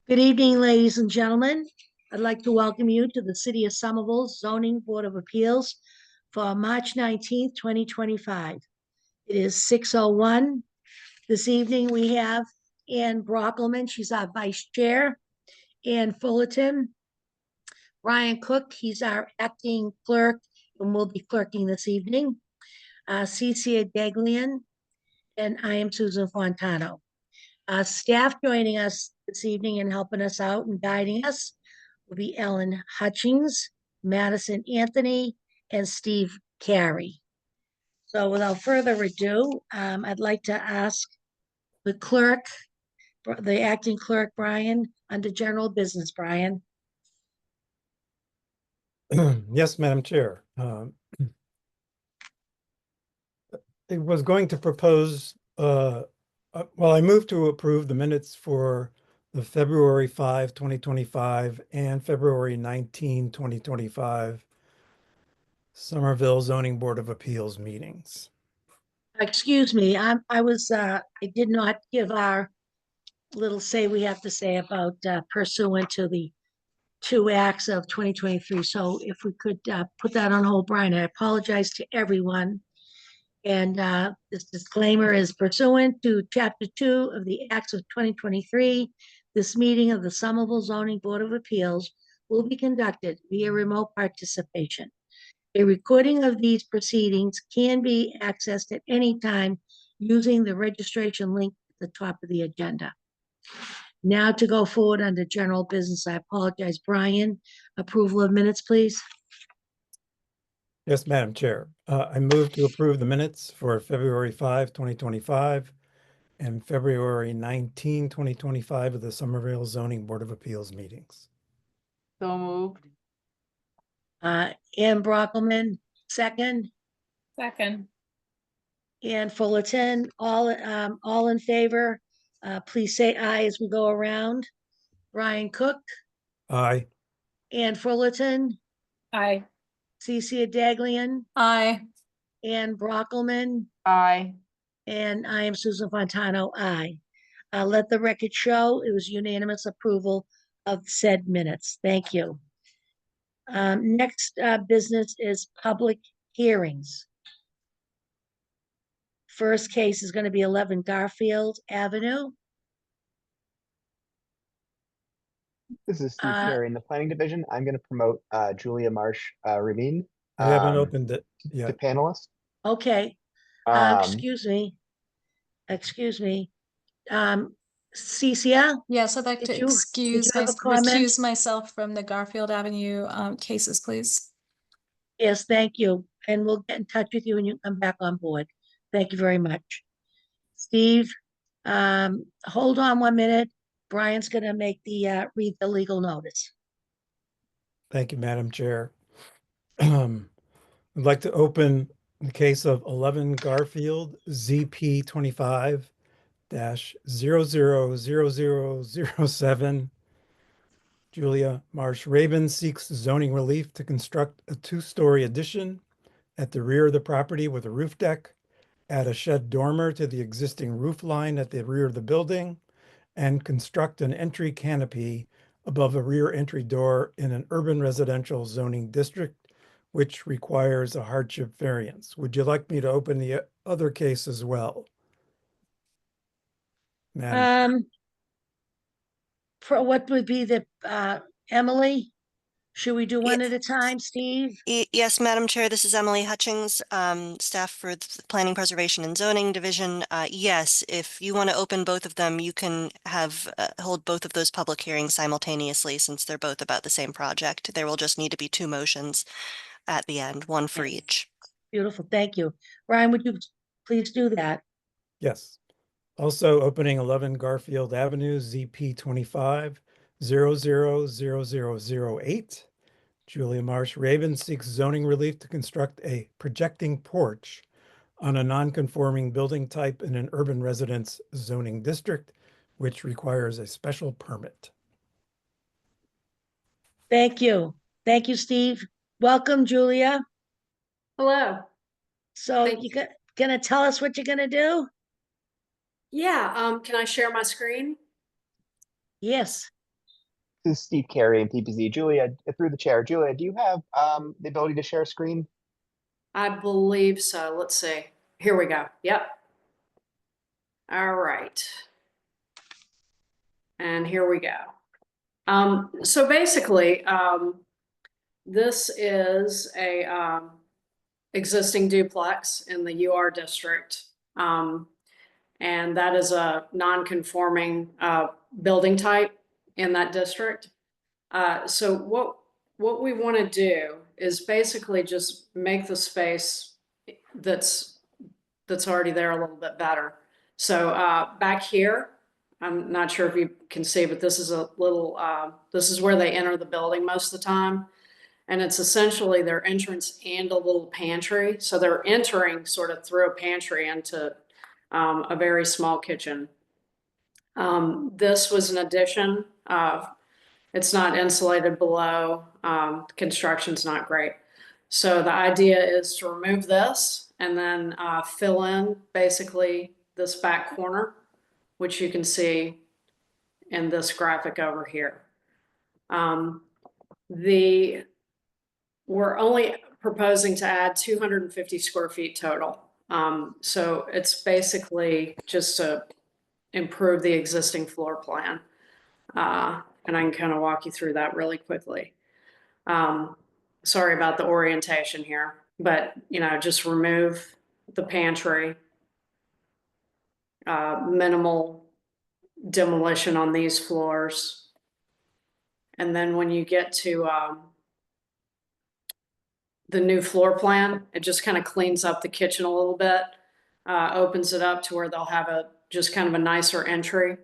Good evening, ladies and gentlemen. I'd like to welcome you to the City of Somerville Zoning Board of Appeals for March 19th, 2025. It is 6:01. This evening, we have Ann Brockelman. She's our vice chair. Ann Fullerton. Brian Cook, he's our acting clerk and will be clerking this evening. Cecia Daglian, and I am Susan Fontano. Staff joining us this evening and helping us out and guiding us will be Ellen Hutchings, Madison Anthony, and Steve Carey. So without further ado, I'd like to ask the clerk, the acting clerk, Brian, under general business, Brian. Yes, Madam Chair. I was going to propose, I move to approve the minutes for the February 5, 2025 and February 19, 2025 Somerville Zoning Board of Appeals meetings. Excuse me, I did not give our little say we have to say about pursuant to the 2 acts of 2023. So if we could put that on hold, Brian, I apologize to everyone. And this disclaimer is pursuant to Chapter 2 of the Acts of 2023. This meeting of the Somerville Zoning Board of Appeals will be conducted via remote participation. A recording of these proceedings can be accessed at any time using the registration link at the top of the agenda. Now to go forward under general business, I apologize, Brian. Approval of minutes, please. Yes, Madam Chair. I move to approve the minutes for February 5, 2025 and February 19, 2025 of the Somerville Zoning Board of Appeals meetings. So moved. Ann Brockelman, second. Second. Ann Fullerton, all in favor. Please say aye as we go around. Brian Cook, Aye. Ann Fullerton, Aye. Cecia Daglian, Aye. Ann Brockelman, Aye. and I am Susan Fontano, aye. Let the record show it was unanimous approval of said minutes. Thank you. Next business is public hearings. First case is going to be 11 Garfield Avenue. This is Steve Carey in the planning division. I'm going to promote Julia Marsh Ravine I haven't opened it to yet. panelist. Okay. Excuse me. Cecia? Yes, I'd like to Did you excuse have a comment? recuse myself from the Garfield Avenue cases, please. Yes, thank you. And we'll get in touch with you when you come back on board. Thank you very much. Steve, hold on 1 minute. Brian's gonna make read the legal notice. Thank you, Madam Chair. I'd like to open the case of 11 Garfield ZP 25-000007. Julia Marsh Raven seeks zoning relief to construct a 2-story addition at the rear of the property with a roof deck, add a shed dormer to the existing roof line at the rear of the building, and construct an entry canopy above a rear entry door in an urban residential zoning district, which requires a hardship variance. Would you like me to open the other case as well, Madam? For what would be the Emily? Should we do one at a time, Steve? Yes, Madam Chair, this is Emily Hutchings, staff for the Planning, Preservation and Zoning Division. Yes, if you want to open both of them, you can have hold both of those public hearings simultaneously since they're both about the same project. There will just need to be 2 motions at the end, one for each. Beautiful, thank you. Brian, would you please do that? Yes. Also opening 11 Garfield Avenue, ZP 25-000008. Julia Marsh Raven seeks zoning relief to construct a projecting porch on a non-conforming building type in an urban residence zoning district, which requires a special permit. Thank you. Thank you, Steve. Welcome, Julia. Hello. So Thank you gonna tell us what you're gonna do? Yeah, can I share my screen? Yes. This is Steve Carey in PPZ. Julia, through the chair. Julia, do you have the ability to share screen? I believe so. Let's see. Here we go. Yep. All right. And here we go. So basically, this is a existing duplex in the UR district. And that is a non-conforming building type in that district. So what we want to do is basically just make the space that's already there a little bit better. So back here, I'm not sure if you can see, but this is a little, this is where they enter the building most of the time. And it's essentially their entrance and a little pantry. So they're entering sort of through a pantry into a very small kitchen. This was an addition. It's not insulated below. Construction's not great. So the idea is to remove this and then fill in basically this back corner, which you can see in this graphic over here. We're only proposing to add 250 square feet total. So it's basically just to improve the existing floor plan. And I can kind of walk you through that really quickly. Sorry about the orientation here, but just remove the pantry, minimal demolition on these floors. And then when you get to the new floor plan, it just kind of cleans up the kitchen a little bit, opens it up to where they'll have just kind of a nicer entry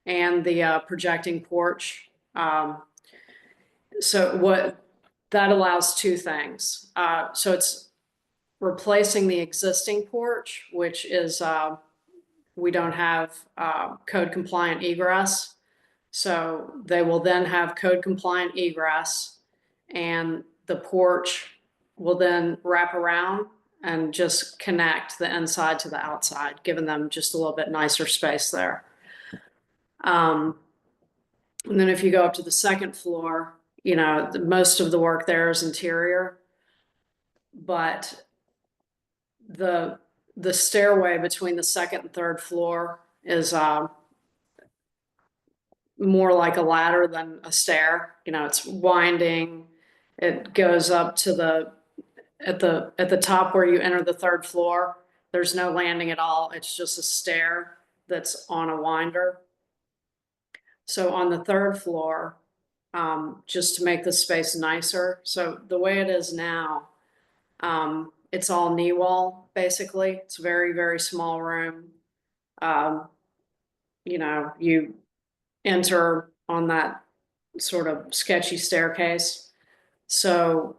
and the projecting porch. So what that allows two things. So it's replacing the existing porch, which is we don't have code compliant egress. So they will then have code compliant egress, and the porch will then wrap around and just connect the inside to the outside, giving them just a little bit nicer space there. And then if you go up to the second floor, most of the work there is interior, but the stairway between the second and third floor is more like a ladder than a stair. It's winding. It goes up to at the top where you enter the third floor. There's no landing at all. It's just a stair that's on a winder. So on the third floor, just to make the space nicer. So the way it is now, it's all knee wall, basically. It's a very, very small room. You enter on that sort of sketchy staircase. So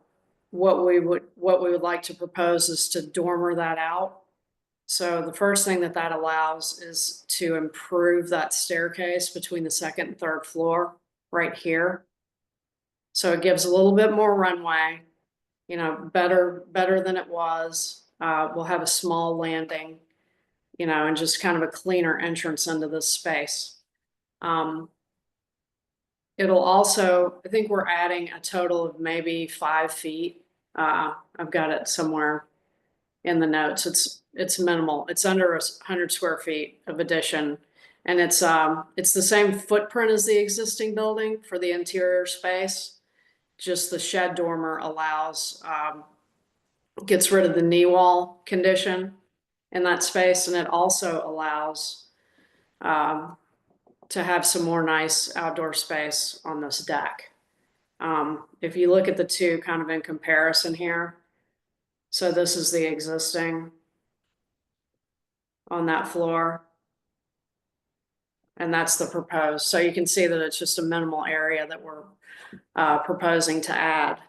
what we would like to propose is to dormer that out. So the first thing that allows is to improve that staircase between the second and third floor right here. So it gives a little bit more runway, better than it was. We'll have a small landing, and just kind of a cleaner entrance into this space. It'll also, I think we're adding a total of maybe 5 feet. I've got it somewhere in the notes. It's minimal. It's under 100 square feet of addition. And it's the same footprint as the existing building for the interior space. Just the shed dormer gets rid of the knee wall condition in that space. And it also allows to have some more nice outdoor space on this deck. If you look at the two kind of in comparison here, so this is the existing on that floor, and that's the proposed. So you can see that it's just a minimal area that we're proposing to add.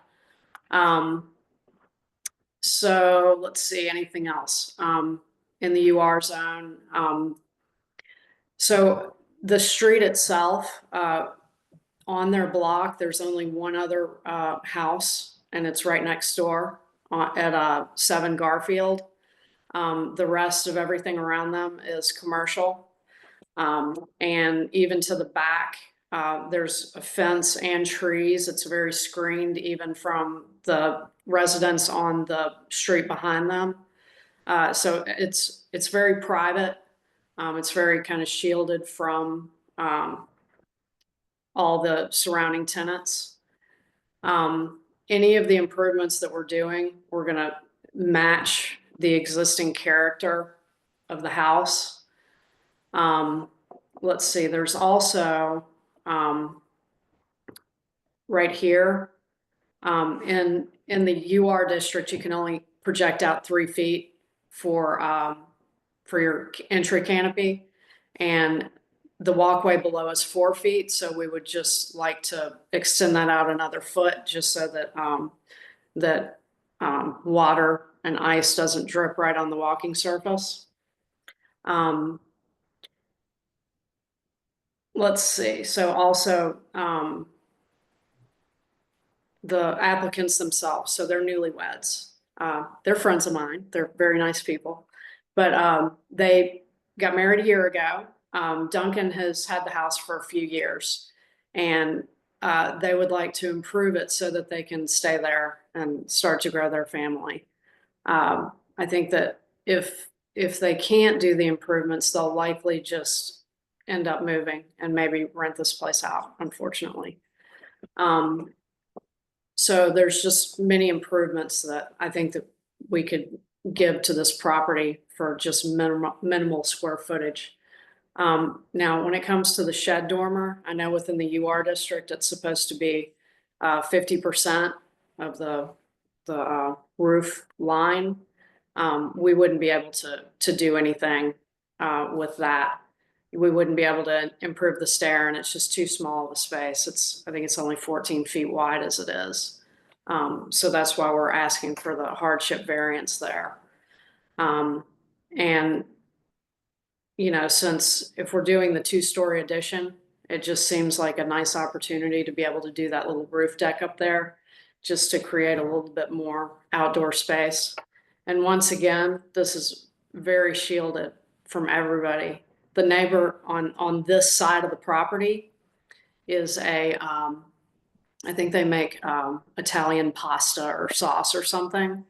So let's see, anything else in the UR zone. So the street itself, on their block, there's only one other house, and it's right next door at 7 Garfield. The rest of everything around them is commercial. And even to the back, There's a fence and trees. It's very screened even from the residents on the street behind them. So it's very private. It's very kind of shielded from all the surrounding tenants. Any of the improvements that we're doing, we're gonna match the existing character of the house. Let's see, there's also, right here, in the UR district, you can only project out 3 feet for your entry canopy. And the walkway below is 4 feet, so we would just like to extend that out another foot, just so that water and ice doesn't drip right on the walking surface. Let's see, so also, the applicants themselves, so they're newlyweds. They're friends of mine. They're very nice people. But they got married a year ago. Duncan has had the house for a few years, and they would like to improve it so that they can stay there and start to grow their family. I think that if they can't do the improvements, they'll likely just end up moving and maybe rent this place out, unfortunately. So there's just many improvements that I think that we could give to this property for just minimal square footage. Now, when it comes to the shed dormer, I know within the UR district, it's supposed to be 50% of the roof line. We wouldn't be able to do anything with that. We wouldn't be able to improve the stair, and it's just too small of a space. I think it's only 14 feet wide as it is. So that's why we're asking for the hardship variance there. And, you know, since if we're doing the 2-story addition, it just seems like a nice opportunity to be able to do that little roof deck up there, just to create a little bit more outdoor space. And once again, this is very shielded from everybody. The neighbor on this side of the property is I think they make Italian pasta or sauce or something.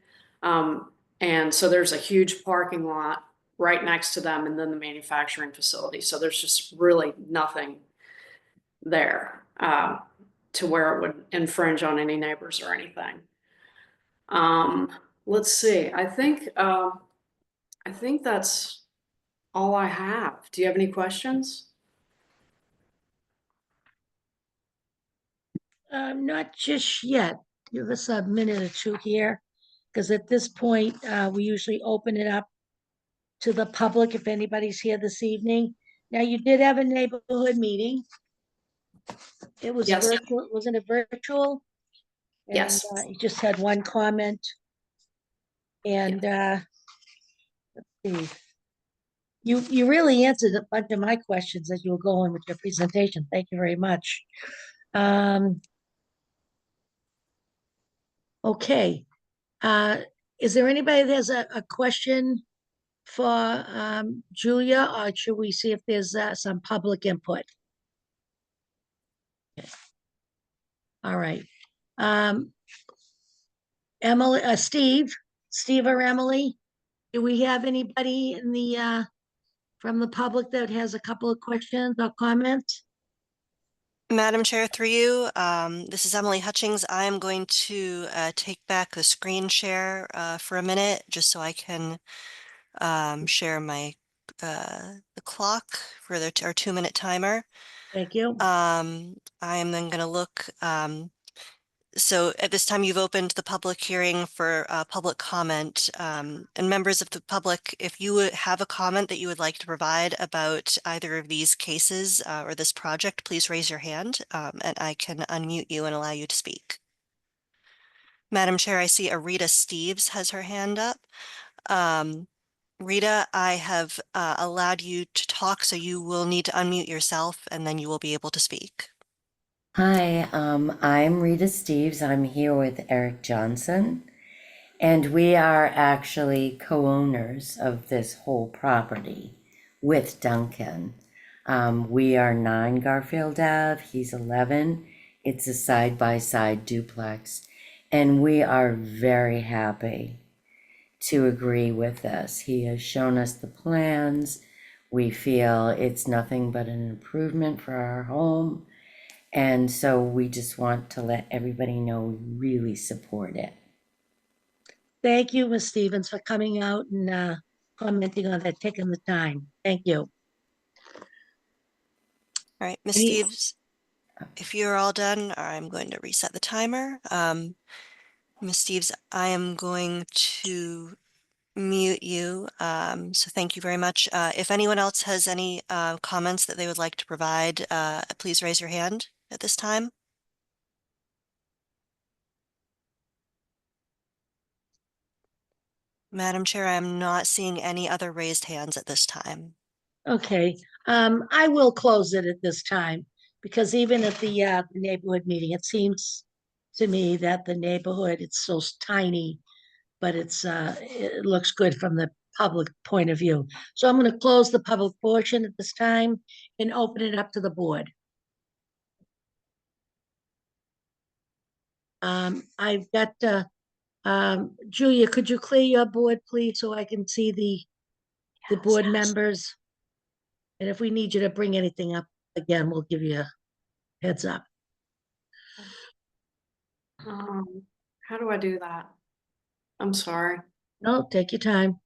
And so there's a huge parking lot right next to them, and then the manufacturing facility. So there's just really nothing there to where it would infringe on any neighbors or anything. Let's see, I think that's all I have. Do you have any questions? Not just yet. Give us a minute or two here, because at this point, we usually open it up to the public if anybody's here this evening. Now, you did have a neighborhood meeting. It was Yes. virtual, wasn't it virtual? And, Yes. You just had one comment. And, let's see. You really answered a bunch of my questions as you were going with your presentation. Thank you very much. Okay. Is there anybody that has a question for Julia, or should we see if there's some public input? Okay. All right. Emily, Steve or Emily, do we have anybody in the from the public that has a couple of questions or comments? Madam Chair, through you, this is Emily Hutchings. I am going to take back the screen share for a minute, just so I can share my the clock for our 2-minute timer. Thank you. I am then going to look. So at this time, you've opened the public hearing for public comment. And members of the public, if you would have a comment that you would like to provide about either of these cases or this project, please raise your hand and I can unmute you and allow you to speak. Madam Chair, I see Arita Steves has her hand up. Rita, I have allowed you to talk, so you will need to unmute yourself and then you will be able to speak. Hi, I'm Rita Steves. I'm here with Eric Johnson, and we are actually co-owners of this whole property with Duncan. We are 9 Garfield Ave, he's 11. It's a side-by-side duplex. And we are very happy to agree with this. He has shown us the plans. We feel it's nothing but an improvement for our home. And so we just want to let everybody know we really support it. Thank you, Ms. Stevens, for coming out and commenting on that, taking the time. Thank you. All right, Ms. Any- Steves, if you're all done, I'm going to reset the timer. Ms. Steves, I am going to mute you. So thank you very much. If anyone else has any comments that they would like to provide, please raise your hand at this time. Madam Chair, I am not seeing any other raised hands at this time. Okay, I will close it at this time because even at the neighborhood meeting, it seems to me that the neighborhood, it's so tiny, but it looks good from the public point of view. So I'm going to close the public portion at this time and open it up to the board. I've got, Julia, could you clear your board, please, so I can see the board members? And if we need you to bring anything up again, we'll give you a heads up. How do I do that? I'm sorry. No, take your time.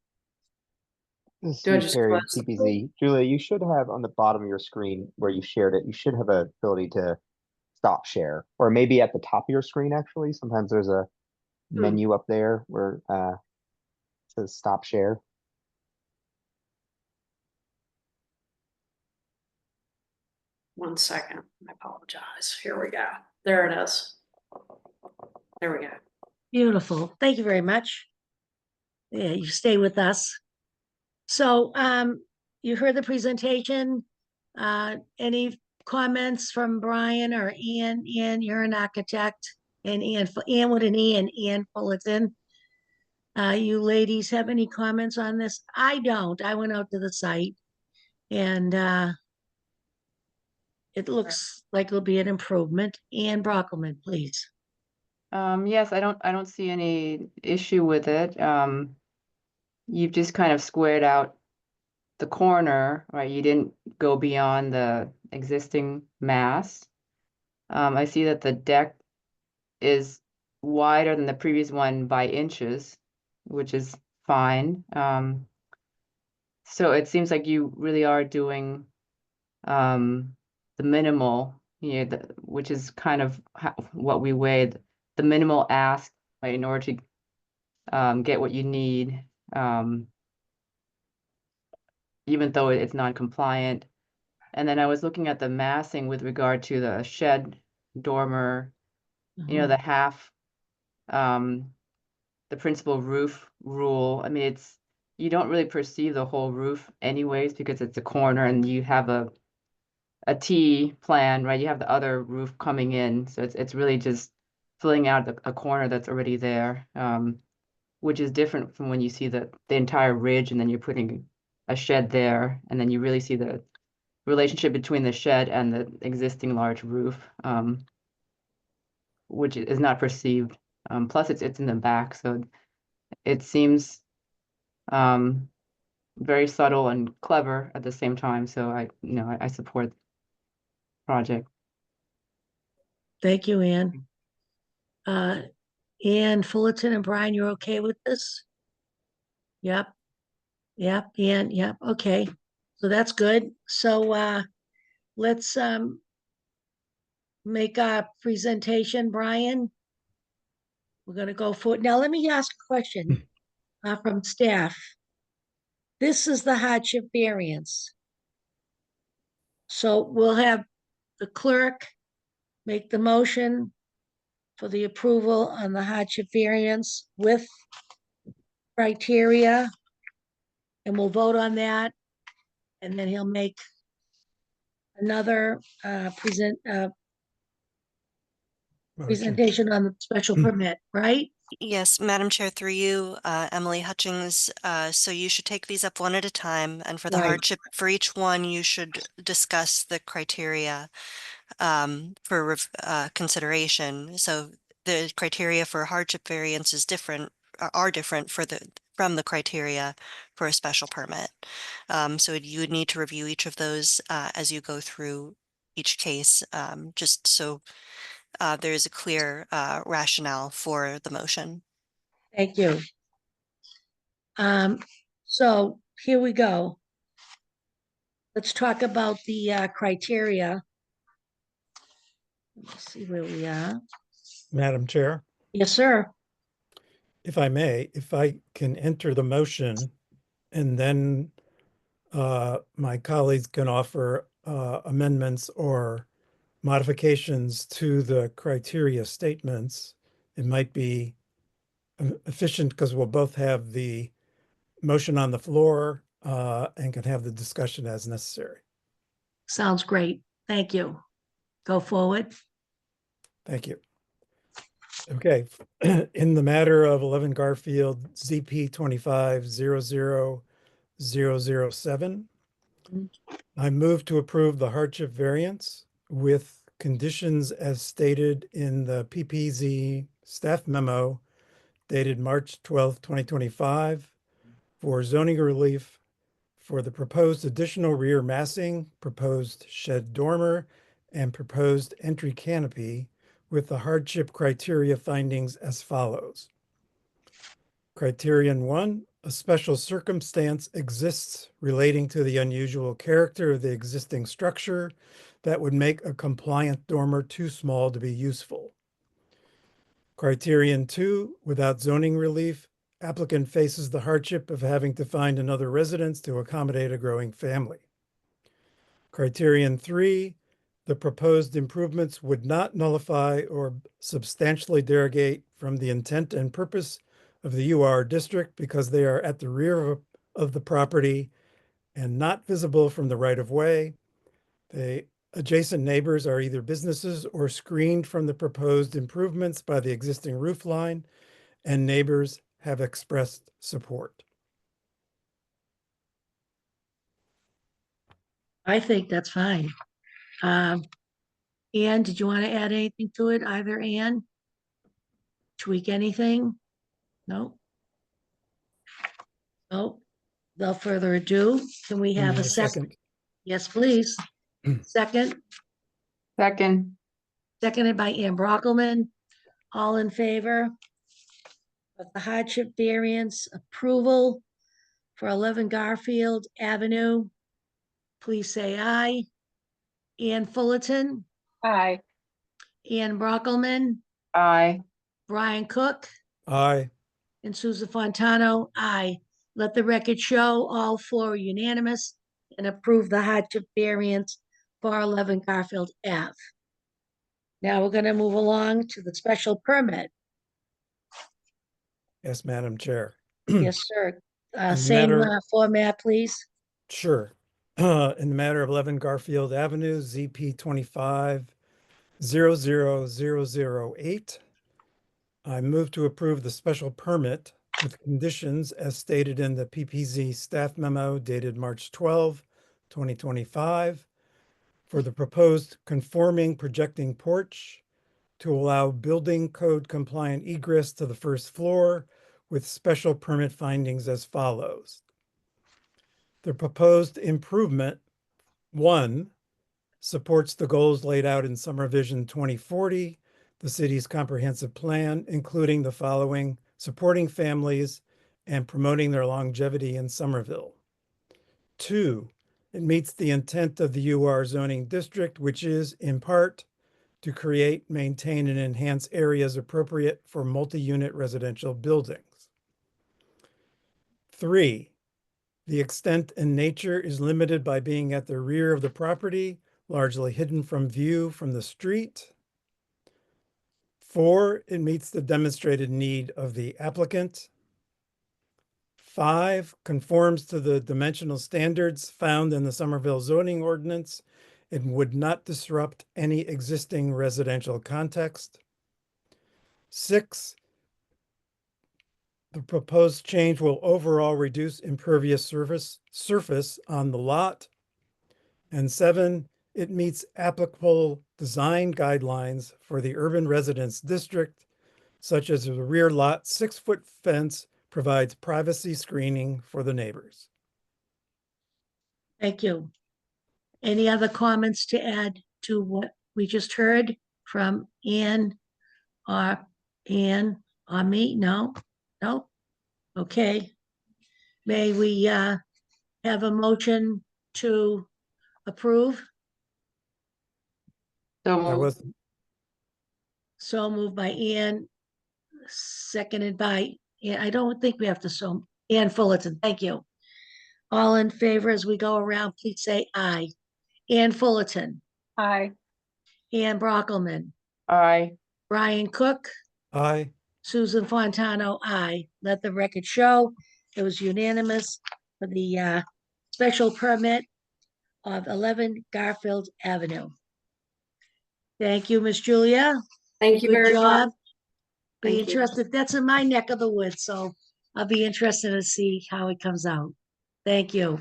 This is Do I Steve just Perry, close the TPZ. Julia, you should have on the bottom of your screen where you shared it, you should have an ability to stop share, or maybe at the top of your screen, actually. Sometimes there's a menu up there where it says stop share. One second. I apologize. Here we go. There it is. There we go. Beautiful. Thank you very much. Yeah, you stay with us. So, you heard the presentation. Any comments from Brian or Ian? Ian, you're an architect, and Ian with an E and Ian Fullerton. You ladies have any comments on this? I don't. I went out to the site and it looks like it'll be an improvement. Ian Brockelman, please. Yes, I don't see any issue with it. You've just kind of squared out the corner, right? You didn't go beyond the existing mass. I see that the deck is wider than the previous one by inches, which is fine. So it seems like you really are doing the minimal, which is kind of what we weighed, the minimal ask, right, in order to get what you need, even though it's non-compliant. And then I was looking at the massing with regard to the shed dormer, the half, the principal roof rule. I mean, you don't really perceive the whole roof anyways because it's a corner and you have a T plan, right? You have the other roof coming in, so it's really just filling out a corner that's already there, which is different from when you see the entire ridge and then you're putting a shed there, and then you really see the relationship between the shed and the existing large roof, which is not perceived. Plus, it's in the back, so it seems very subtle and clever at the same time. So I support the project. Thank you, Ann. Ann Fullerton and Brian, you're okay with this? Yep. Yep, Ann, yep, okay. So that's good. So let's make our presentation, Brian. We're gonna go for it. Now, let me ask a question from staff. This is the hardship variance. So we'll have the clerk make the motion for the approval on the hardship variance with criteria. And we'll vote on that. And then he'll make another Motion. presentation on the special permit, right? Yes, Madam Chair, through you, Emily Hutchings. So you should take these up one at a time, and for the Right. hardship for each one, you should discuss the criteria for consideration. So the criteria for hardship variance is different, are different from the criteria for a special permit. So you would need to review each of those as you go through each case, just so there is a clear rationale for the motion. Thank you. So here we go. Let's talk about the criteria. Let's see where we are. Madam Chair, Yes, sir. if I may, if I can enter the motion and then my colleagues can offer amendments or modifications to the criteria statements, it might be efficient because we'll both have the motion on the floor and can have the discussion as necessary. Sounds great. Thank you. Go forward. Thank you. Okay, in the matter of 11 Garfield ZP 25-00007, I move to approve the hardship variance with conditions as stated in the PPZ staff memo dated March 12, 2025 for zoning relief for the proposed additional rear massing, proposed shed dormer, and proposed entry canopy with the hardship criteria findings as follows. Criterion 1, a special circumstance exists relating to the unusual character of the existing structure that would make a compliant dormer too small to be useful. Criterion 2, without zoning relief, applicant faces the hardship of having to find another residence to accommodate a growing family. Criterion 3, the proposed improvements would not nullify or substantially derogate from the intent and purpose of the UR district because they are at the rear of the property and not visible from the right of way. The adjacent neighbors are either businesses or screened from the proposed improvements by the existing roof line, and neighbors have expressed support. I think that's fine. Ann, did you want to add anything to it? Either Ann? Tweak anything? No? No? Without further ado, can we have a second? Yes, please. Second, Second, seconded by Ann Brockelman. All in favor of the hardship variance approval for 11 Garfield Avenue? Please say aye. Ann Fullerton, Aye. Ann Brockelman, aye. Brian Cook, Aye. and Susan Fontano, aye. Let the record show all four are unanimous and approve the hardship variance for 11 Garfield Ave. Now we're gonna move along to the special permit. Yes, Madam Chair. Yes, sir. the Same matter- format, please. Sure. In the matter of 11 Garfield Avenue, ZP 25-00008, I move to approve the special permit with conditions as stated in the PPZ staff memo dated March 12, 2025 for the proposed conforming projecting porch to allow building code compliant egress to the first floor with special permit findings as follows. The proposed improvement, 1, supports the goals laid out in Summer Vision 2040, the city's comprehensive plan, including the following: supporting families and promoting their longevity in Somerville. 2, it meets the intent of the UR zoning district, which is, in part, to create, maintain, and enhance areas appropriate for multi-unit residential buildings. 3, the extent and nature is limited by being at the rear of the property, largely hidden from view from the street. 4, it meets the demonstrated need of the applicant. 5, conforms to the dimensional standards found in the Somerville zoning ordinance and would not disrupt any existing residential context. 6, The proposed change will overall reduce impervious surface on the lot. And 7, it meets applicable design guidelines for the urban residence district, such as the rear lot 6-foot fence provides privacy screening for the neighbors. Thank you. Any other comments to add to what we just heard from Ann or me? No? No? Okay. May we have a motion to approve? So That moved. was, So moved by Ann, seconded by, I don't think we have to, Ann Fullerton, thank you. All in favor as we go around, please say aye. Ann Fullerton, Aye. Ann Brockelman, Aye. Brian Cook, aye. Susan Fontano, aye. Let the record show it was unanimous for the special permit of 11 Garfield Avenue. Thank you, Miss Julia. Thank you Good very much. job. Be Thank you. interested. That's in my neck of the woods, so I'll be interested to see how it comes out. Thank you.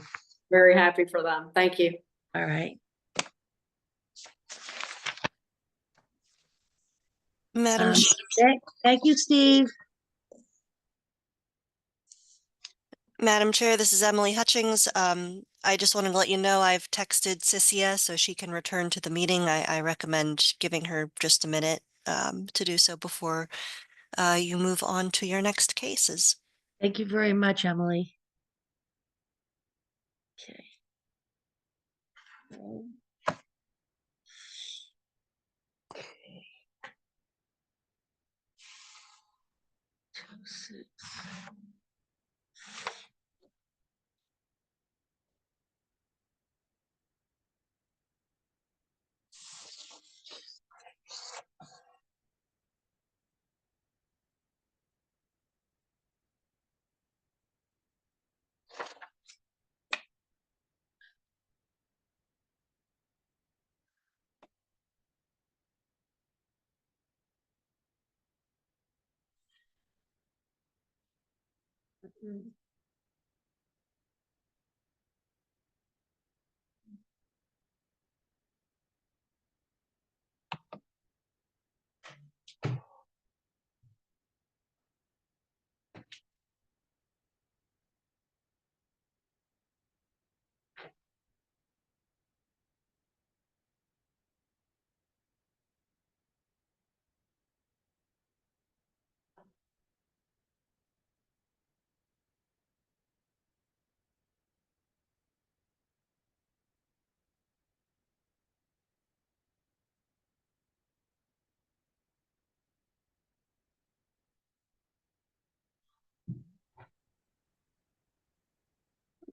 Very happy for them. Thank you. All right. Madam, Ch- Thank you, Steve. Madam Chair, this is Emily Hutchings. I just wanted to let you know I've texted Cynthia so she can return to the meeting. I recommend giving her just a minute to do so before you move on to your next cases. Thank you very much, Emily. Okay. Two, 6.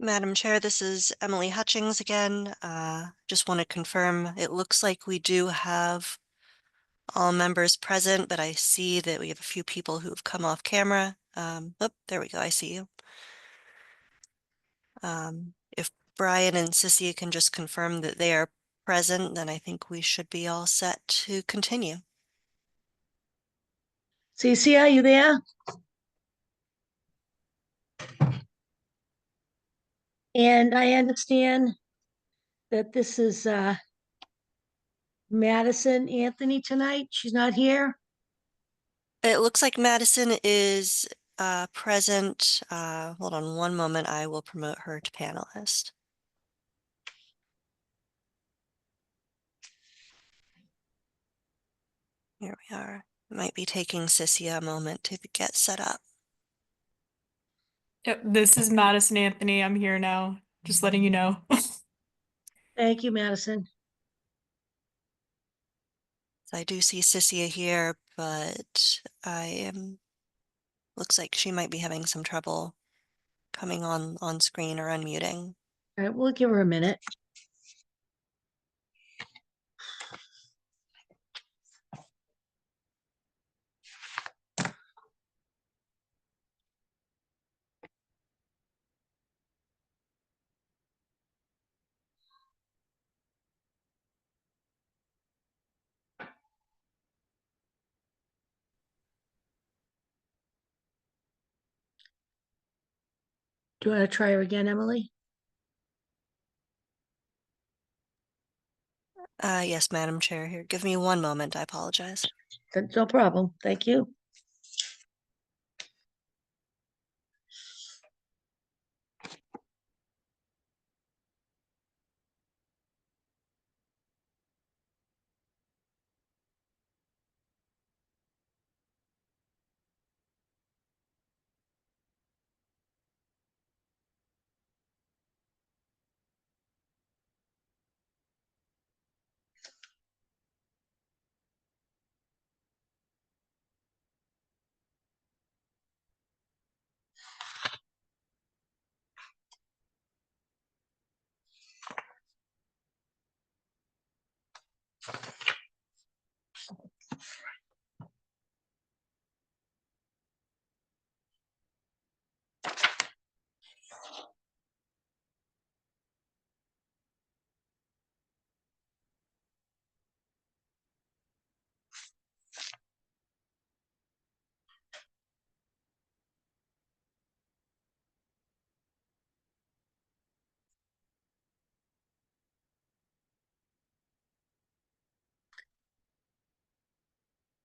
Madam Chair, this is Emily Hutchings again. Just want to confirm, it looks like we do have all members present, but I see that we have a few people who have come off camera. Oh, there we go. I see you. If Brian and Sissy can just confirm that they are present, then I think we should be all set to continue. Cece, are you there? And I understand that this is Madison Anthony tonight. She's not here. It looks like Madison is present. Hold on one moment. I will promote her to panelist. Here we are. Might be taking Sissy a moment to get set up. Yep, this is Madison Anthony. I'm here now. Just letting you know. Thank you, Madison. So I do see Sissy here, but looks like she might be having some trouble coming on screen or unmuting. All right, we'll give her a minute. Do you want to try her again, Emily? Yes, Madam Chair, here, give me one moment, I apologize. That's no problem. Thank you.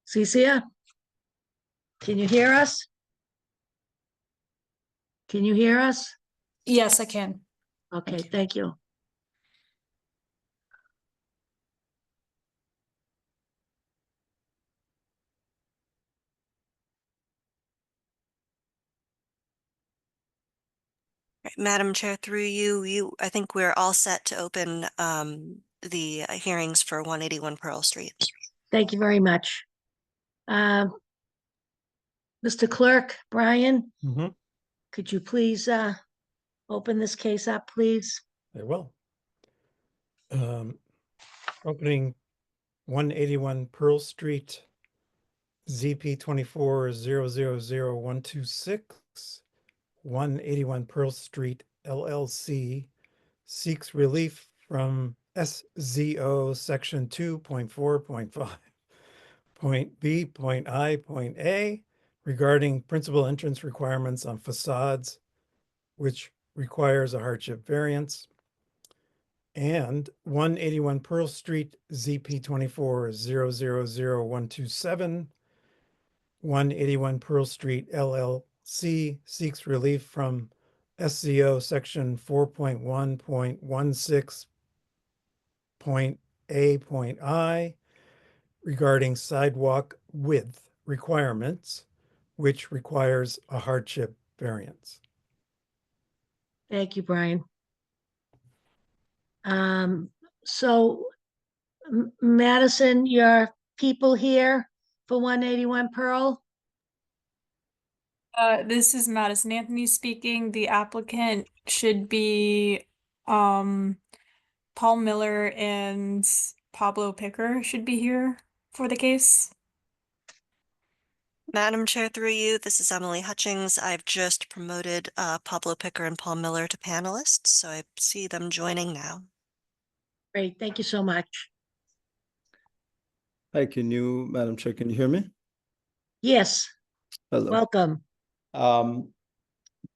Cecilia? Can you hear us? Can you hear us? Yes, I can. Okay, thank you. Right, Madam Chair, through you, I think we're all set to open the hearings for 181 Pearl Street. Thank you very much. Mr. Clerk, Brian, Mhm. could you please open this case up, please? I will. Opening 181 Pearl Street, ZP 24000126, 181 Pearl Street LLC seeks relief from SZO Section 2.4.5, Point B, Point I, Point A, regarding principal entrance requirements on facades, which requires a hardship variance. And 181 Pearl Street, ZP 24000127, 181 Pearl Street LLC seeks relief from SCO Section 4.1.16 Point A, Point I, regarding sidewalk width requirements, which requires a hardship variance. Thank you, Brian. So Madison, your people here for 181 Pearl? This is Madison Anthony speaking. The applicant should be Paul Miller and Pablo Picker should be here for the case. Madam Chair, through you, this is Emily Hutchings. I've just promoted Pablo Picker and Paul Miller to panelists, so I see them joining now. Great, thank you so much. Hi, Madam Chair, can you hear me? Yes, Hello. welcome.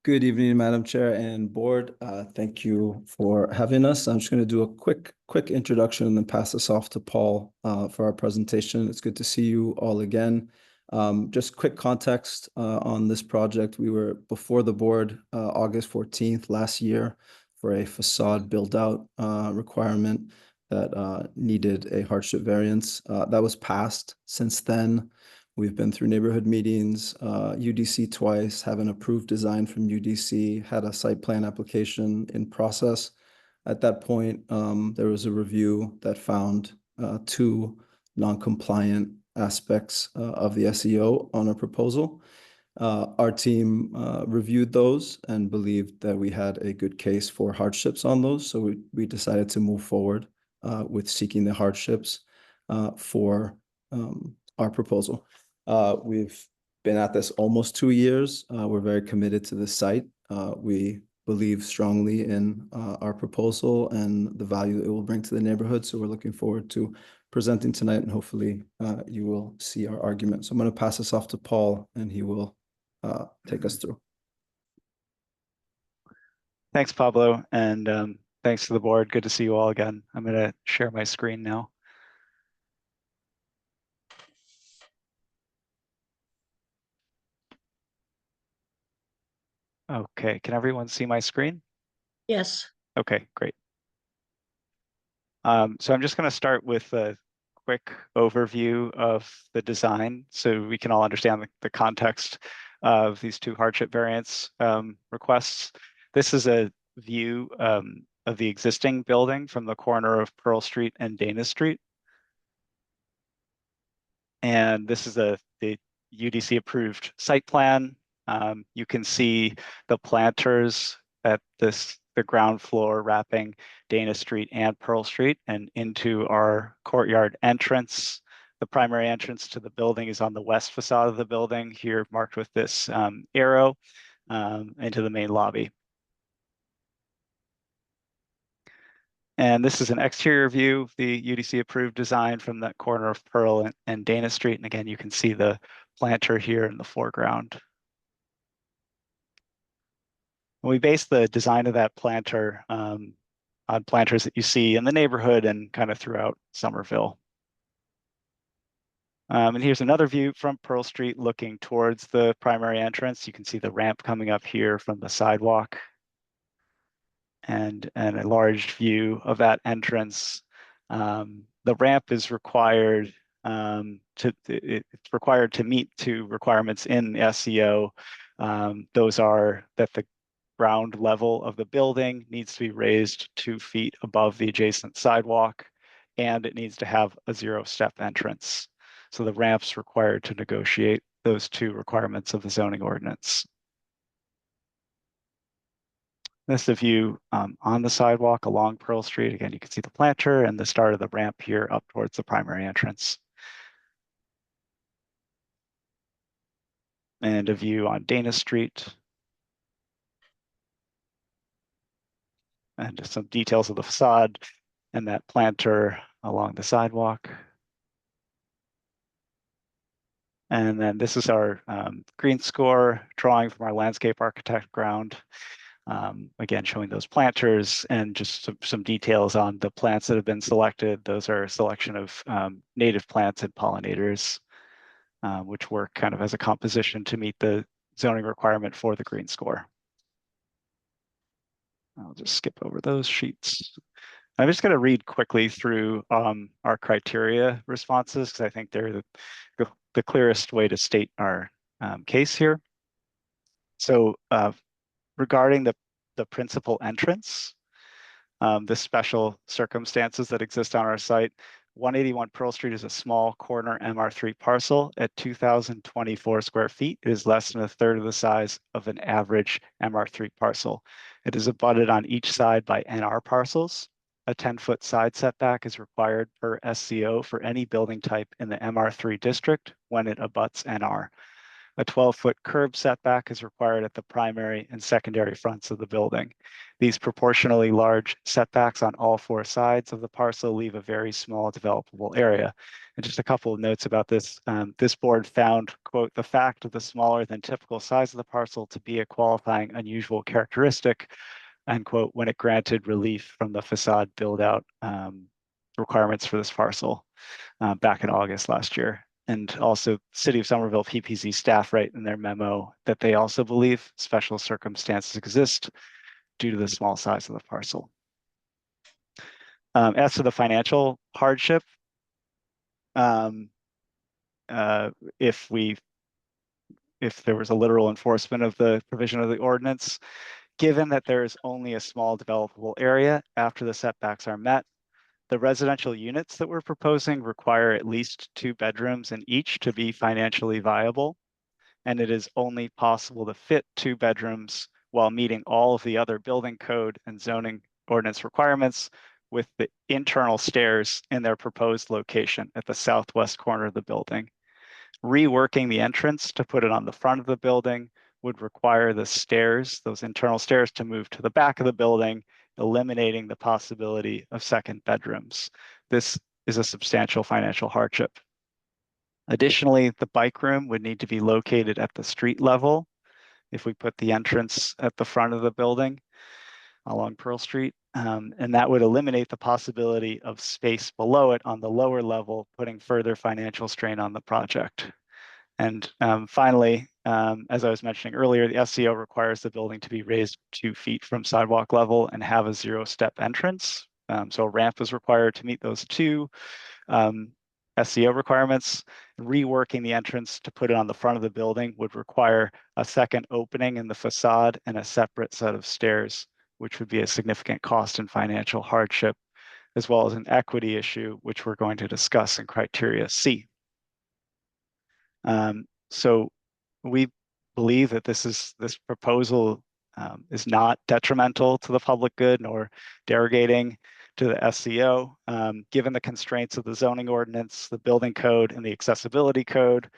Good evening, Madam Chair and Board. Thank you for having us. I'm just going to do a quick introduction and then pass this off to Paul for our presentation. It's good to see you all again. Just quick context on this project. We were before the board August 14th last year for a facade build-out requirement that needed a hardship variance. That was passed. Since then, we've been through neighborhood meetings, UDC twice, have an approved design from UDC, had a site plan application in process. At that point, there was a review that found two non-compliant aspects of the SEO on a proposal. Our team reviewed those and believed that we had a good case for hardships on those. So we decided to move forward with seeking the hardships for our proposal. We've been at this almost 2 years. We're very committed to the site. We believe strongly in our proposal and the value it will bring to the neighborhood. So we're looking forward to presenting tonight, and hopefully you will see our argument. So I'm going to pass this off to Paul and he will take us through. Thanks, Pablo, and thanks to the board. Good to see you all again. I'm going to share my screen now. Okay, can everyone see my screen? Yes. Okay, great. So I'm just going to start with a quick overview of the design so we can all understand the context of these two hardship variance requests. This is a view of the existing building from the corner of Pearl Street and Dana Street. And this is the UDC approved site plan. You can see the planters at the ground floor wrapping Dana Street and Pearl Street and into our courtyard entrance. The primary entrance to the building is on the west facade of the building, here marked with this arrow, into the main lobby. And this is an exterior view of the UDC approved design from that corner of Pearl and Dana Street. And again, you can see the planter here in the foreground. We based the design of that planter on planters that you see in the neighborhood and kind of throughout Somerville. And here's another view from Pearl Street looking towards the primary entrance. You can see the ramp coming up here from the sidewalk. And a large view of that entrance. The ramp is required it's required to meet two requirements in the SEO. Those are that the ground level of the building needs to be raised 2 feet above the adjacent sidewalk, and it needs to have a 0-step entrance. So the ramp's required to negotiate those two requirements of the zoning ordinance. This is the view on the sidewalk along Pearl Street. Again, you can see the planter and the start of the ramp here up towards the primary entrance. And a view on Dana Street. And just some details of the facade and that planter along the sidewalk. And then this is our green score drawing from our landscape architect ground. Again, showing those planters and just some details on the plants that have been selected. Those are a selection of native plants and pollinators, which work kind of as a composition to meet the zoning requirement for the green score. I'll just skip over those sheets. I'm just going to read quickly through our criteria responses because I think they're the clearest way to state our case here. So regarding the principal entrance, the special circumstances that exist on our site, 181 Pearl Street is a small corner MR3 parcel at 2,024 square feet. It is less than a third of the size of an average MR3 parcel. It is abutted on each side by NR parcels. A 10-foot side setback is required per SCO for any building type in the MR3 district when it abuts NR. A 12-foot curb setback is required at the primary and secondary fronts of the building. These proportionally large setbacks on all 4 sides of the parcel leave a very small developable area. And just a couple of notes about this. This board found, quote, the fact of the smaller than typical size of the parcel to be a qualifying unusual characteristic, end quote, when it granted relief from the facade build-out requirements for this parcel back in August last year. And also City of Somerville PPZ staff write in their memo that they also believe special circumstances exist due to the small size of the parcel. As to the financial hardship, if there was a literal enforcement of the provision of the ordinance, given that there is only a small developable area after the setbacks are met, the residential units that we're proposing require at least 2 bedrooms in each to be financially viable. And it is only possible to fit 2 bedrooms while meeting all of the other building code and zoning ordinance requirements with the internal stairs in their proposed location at the southwest corner of the building. Reworking the entrance to put it on the front of the building would require the stairs, those internal stairs, to move to the back of the building, eliminating the possibility of second bedrooms. This is a substantial financial hardship. Additionally, the bike room would need to be located at the street level if we put the entrance at the front of the building. along Pearl Street. And that would eliminate the possibility of space below it on the lower level, putting further financial strain on the project. And finally, as I was mentioning earlier, the SCO requires the building to be raised 2 feet from sidewalk level and have a 0-step entrance. So a ramp is required to meet those 2 SCO requirements. Reworking the entrance to put it on the front of the building would require a second opening in the facade and a separate set of stairs, which would be a significant cost and financial hardship, as well as an equity issue, which we're going to discuss in criteria C. So we believe that this proposal is not detrimental to the public good nor derogating to the SCO. Given the constraints of the zoning ordinance, the building code, and the accessibility code,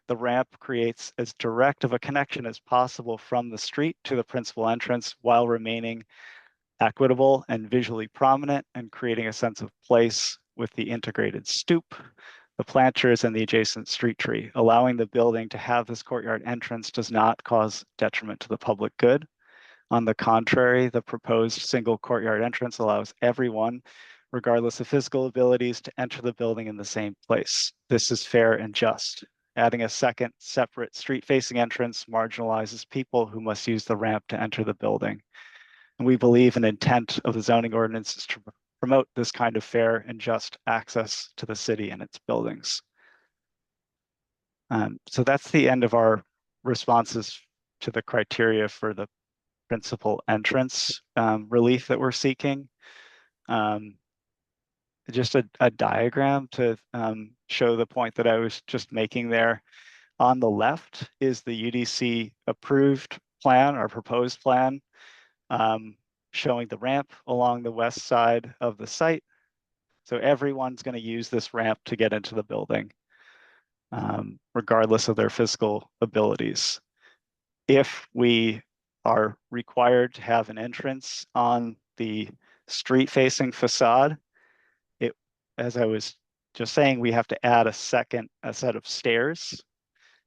the ramp creates as direct of a connection as possible from the street to the principal entrance while remaining equitable and visually prominent and creating a sense of place with the integrated stoop, the planters, and the adjacent street tree. Allowing the building to have this courtyard entrance does not cause detriment to the public good. On the contrary, the proposed single courtyard entrance allows everyone, regardless of physical abilities, to enter the building in the same place. This is fair and just. Adding a second separate street-facing entrance marginalizes people who must use the ramp to enter the building. And we believe an intent of the zoning ordinance is to promote this kind of fair and just access to the city and its buildings. So that's the end of our responses to the criteria for the principal entrance relief that we're seeking. Just a diagram to show the point that I was just making there. On the left is the UDC approved plan or proposed plan, showing the ramp along the west side of the site. So everyone's going to use this ramp to get into the building, regardless of their physical abilities. If we are required to have an entrance on the street-facing facade, as I was just saying, we have to add a set of stairs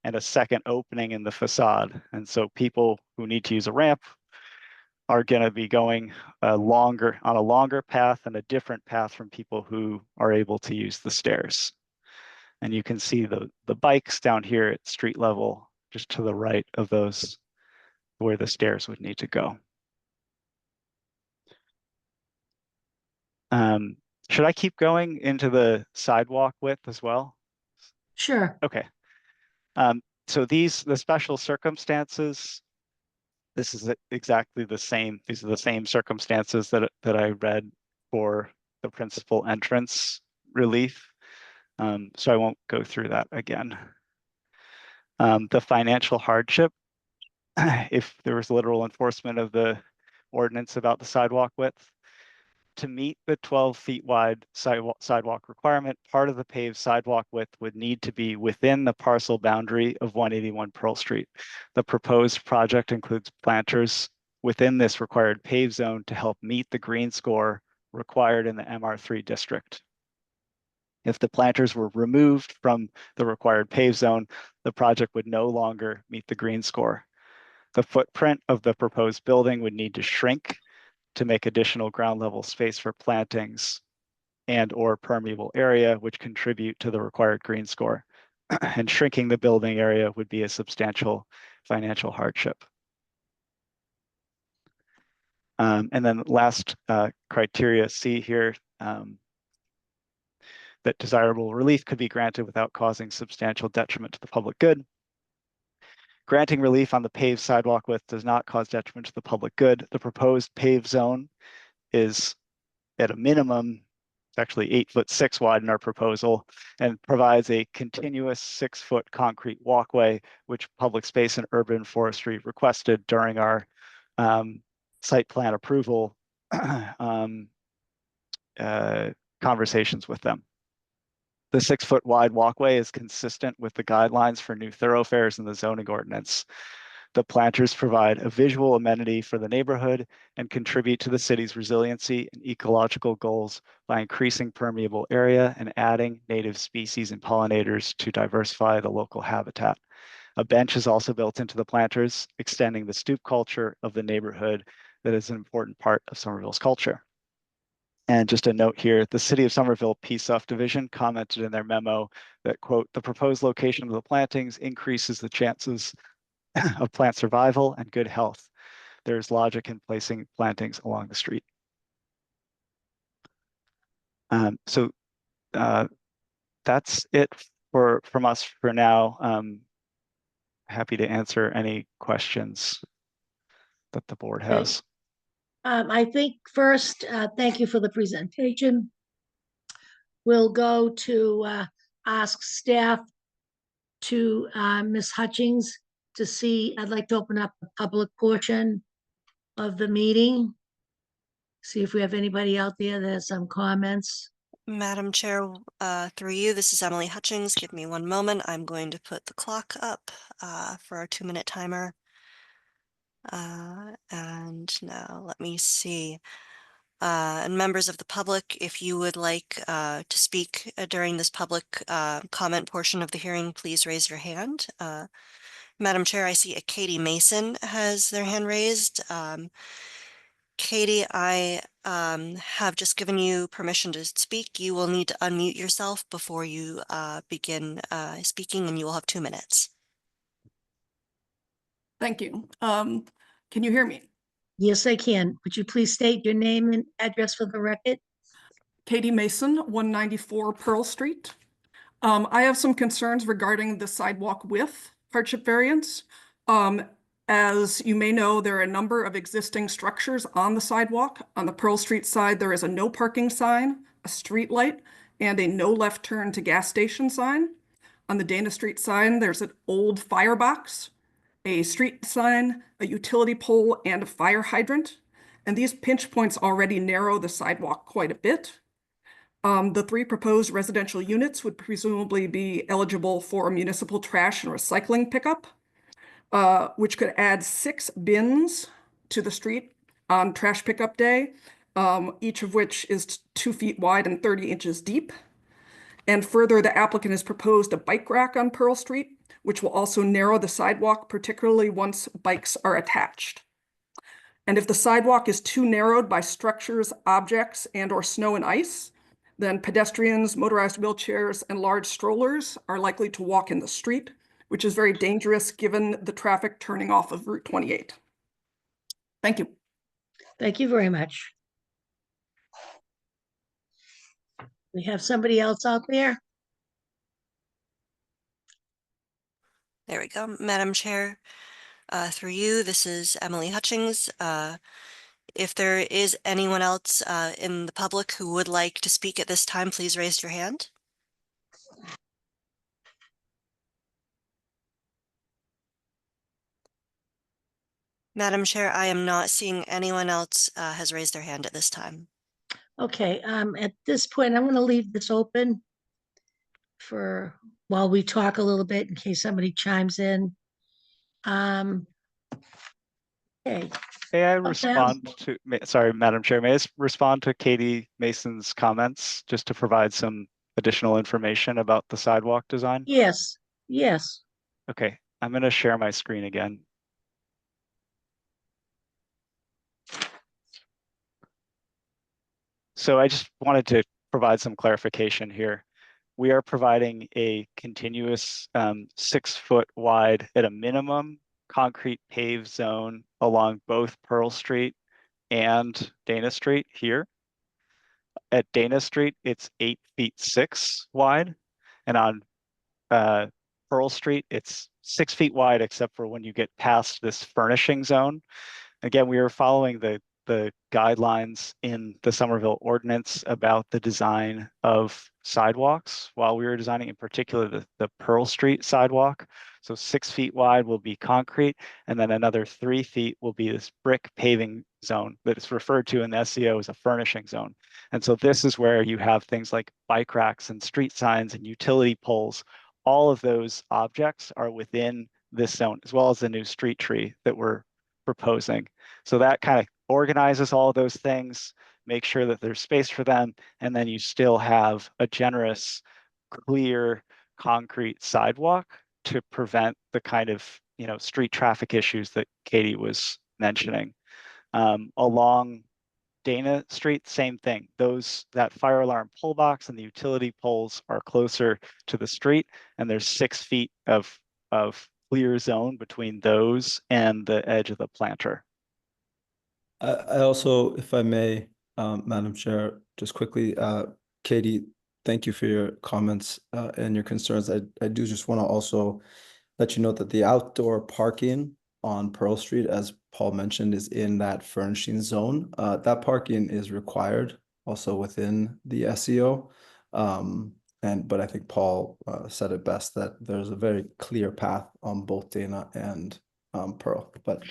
and a second opening in the facade. And so people who need to use a ramp are going to be going on a longer path and a different path from people who are able to use the stairs. And you can see the bikes down here at street level, just to the right of those where the stairs would need to go. Should I keep going into the sidewalk width as well? Sure. Okay. So the special circumstances, this is exactly the same. These are the same circumstances that I read for the principal entrance relief. So I won't go through that again. The financial hardship, if there was literal enforcement of the ordinance about the sidewalk width, to meet the 12 feet wide sidewalk requirement, part of the paved sidewalk width would need to be within the parcel boundary of 181 Pearl Street. The proposed project includes planters within this required pave zone to help meet the green score required in the MR3 district. If the planters were removed from the required pave zone, the project would no longer meet the green score. The footprint of the proposed building would need to shrink to make additional ground level space for plantings and or permeable area, which contribute to the required green score. And shrinking the building area would be a substantial financial hardship. And then last criteria C here, that desirable relief could be granted without causing substantial detriment to the public good. Granting relief on the paved sidewalk width does not cause detriment to the public good. The proposed paved zone is at a minimum, it's actually 8'6" wide in our proposal, and provides a continuous 6-foot concrete walkway, which Public Space and Urban Forestry requested during our site plan approval conversations with them. The 6-foot wide walkway is consistent with the guidelines for new thoroughfares in the zoning ordinance. The planters provide a visual amenity for the neighborhood and contribute to the city's resiliency and ecological goals by increasing permeable area and adding native species and pollinators to diversify the local habitat. A bench is also built into the planters, extending the stoop culture of the neighborhood that is an important part of Somerville's culture. And just a note here, the City of Somerville Peace Subdivision commented in their memo that, quote, the proposed location of the plantings increases the chances of plant survival and good health. There's logic in placing plantings along the street. So that's it from us for now. Happy to answer any questions that the board Okay. has. I think first, thank you for the presentation. We'll go to ask staff to Ms. Hutchings to see, I'd like to open up the public portion of the meeting. See if we have anybody out there that has some comments. Madam Chair, through you, this is Emily Hutchings. Give me one moment. I'm going to put the clock up for our 2-minute timer. And now let me see. And members of the public, if you would like to speak during this public comment portion of the hearing, please raise your hand. Madam Chair, I see a Katie Mason has their hand raised. Katie, I have just given you permission to speak. You will need to unmute yourself before you begin speaking, and you will have 2 minutes. Thank you. Can you hear me? Yes, I can. Would you please state your name and address for the record? Katie Mason, 194 Pearl Street. I have some concerns regarding the sidewalk width hardship variance. As you may know, there are a number of existing structures on the sidewalk. On the Pearl Street side, there is a no parking sign, a street light, and a no left turn to gas station sign. On the Dana Street sign, there's an old firebox, a street sign, a utility pole, and a fire hydrant. And these pinch points already narrow the sidewalk quite a bit. The 3 proposed residential units would presumably be eligible for municipal trash and recycling pickup, which could add 6 bins to the street on trash pickup day, each of which is 2 feet wide and 30 inches deep. And further, the applicant has proposed a bike rack on Pearl Street, which will also narrow the sidewalk, particularly once bikes are attached. And if the sidewalk is too narrowed by structures, objects, and/or snow and ice, then pedestrians, motorized wheelchairs, and large strollers are likely to walk in the street, which is very dangerous given the traffic turning off of Route 28. Thank you. Thank you very much. We have somebody else out there? There we go. Madam Chair, through you, this is Emily Hutchings. If there is anyone else in the public who would like to speak at this time, please raise your hand. Madam Chair, I am not seeing anyone else has raised their hand at this time. Okay, at this point, I'm gonna leave this open for while we talk a little bit in case somebody chimes in. Okay, May I respond to, sorry, Madam Chair, may I respond to Katie Mason's comments just to provide some additional information about the sidewalk design? yes, yes. Okay, I'm going to share my screen again. So I just wanted to provide some clarification here. We are providing a continuous 6 foot wide at a minimum concrete paved zone along both Pearl Street and Dana Street here. At Dana Street, it's 8 feet 6 wide, and on Pearl Street, it's 6 feet wide, except for when you get past this furnishing zone. Again, we are following the guidelines in the Somerville ordinance about the design of sidewalks while we were designing, in particular, the Pearl Street sidewalk. So 6 feet wide will be concrete, and then another 3 feet will be this brick paving zone that is referred to in the SEO as a furnishing zone. And so this is where you have things like bike racks and street signs and utility poles. All of those objects are within this zone, as well as the new street tree that we're proposing. So that kind of organizes all of those things, make sure that there's space for them, and then you still have a generous, clear, concrete sidewalk to prevent the kind of street traffic issues that Katie was mentioning. Along Dana Street, same thing. That fire alarm pole box and the utility poles are closer to the street, and there's 6 feet of clear zone between those and the edge of the planter. I also, if I may, Madam Chair, just quickly, Katie, thank you for your comments and your concerns. I do just want to also let you know that the outdoor parking on Pearl Street, as Paul mentioned, is in that furnishing zone. That parking is required also within the SEO. But I think Paul said it best, that there's a very clear path on both Dana and Pearl. But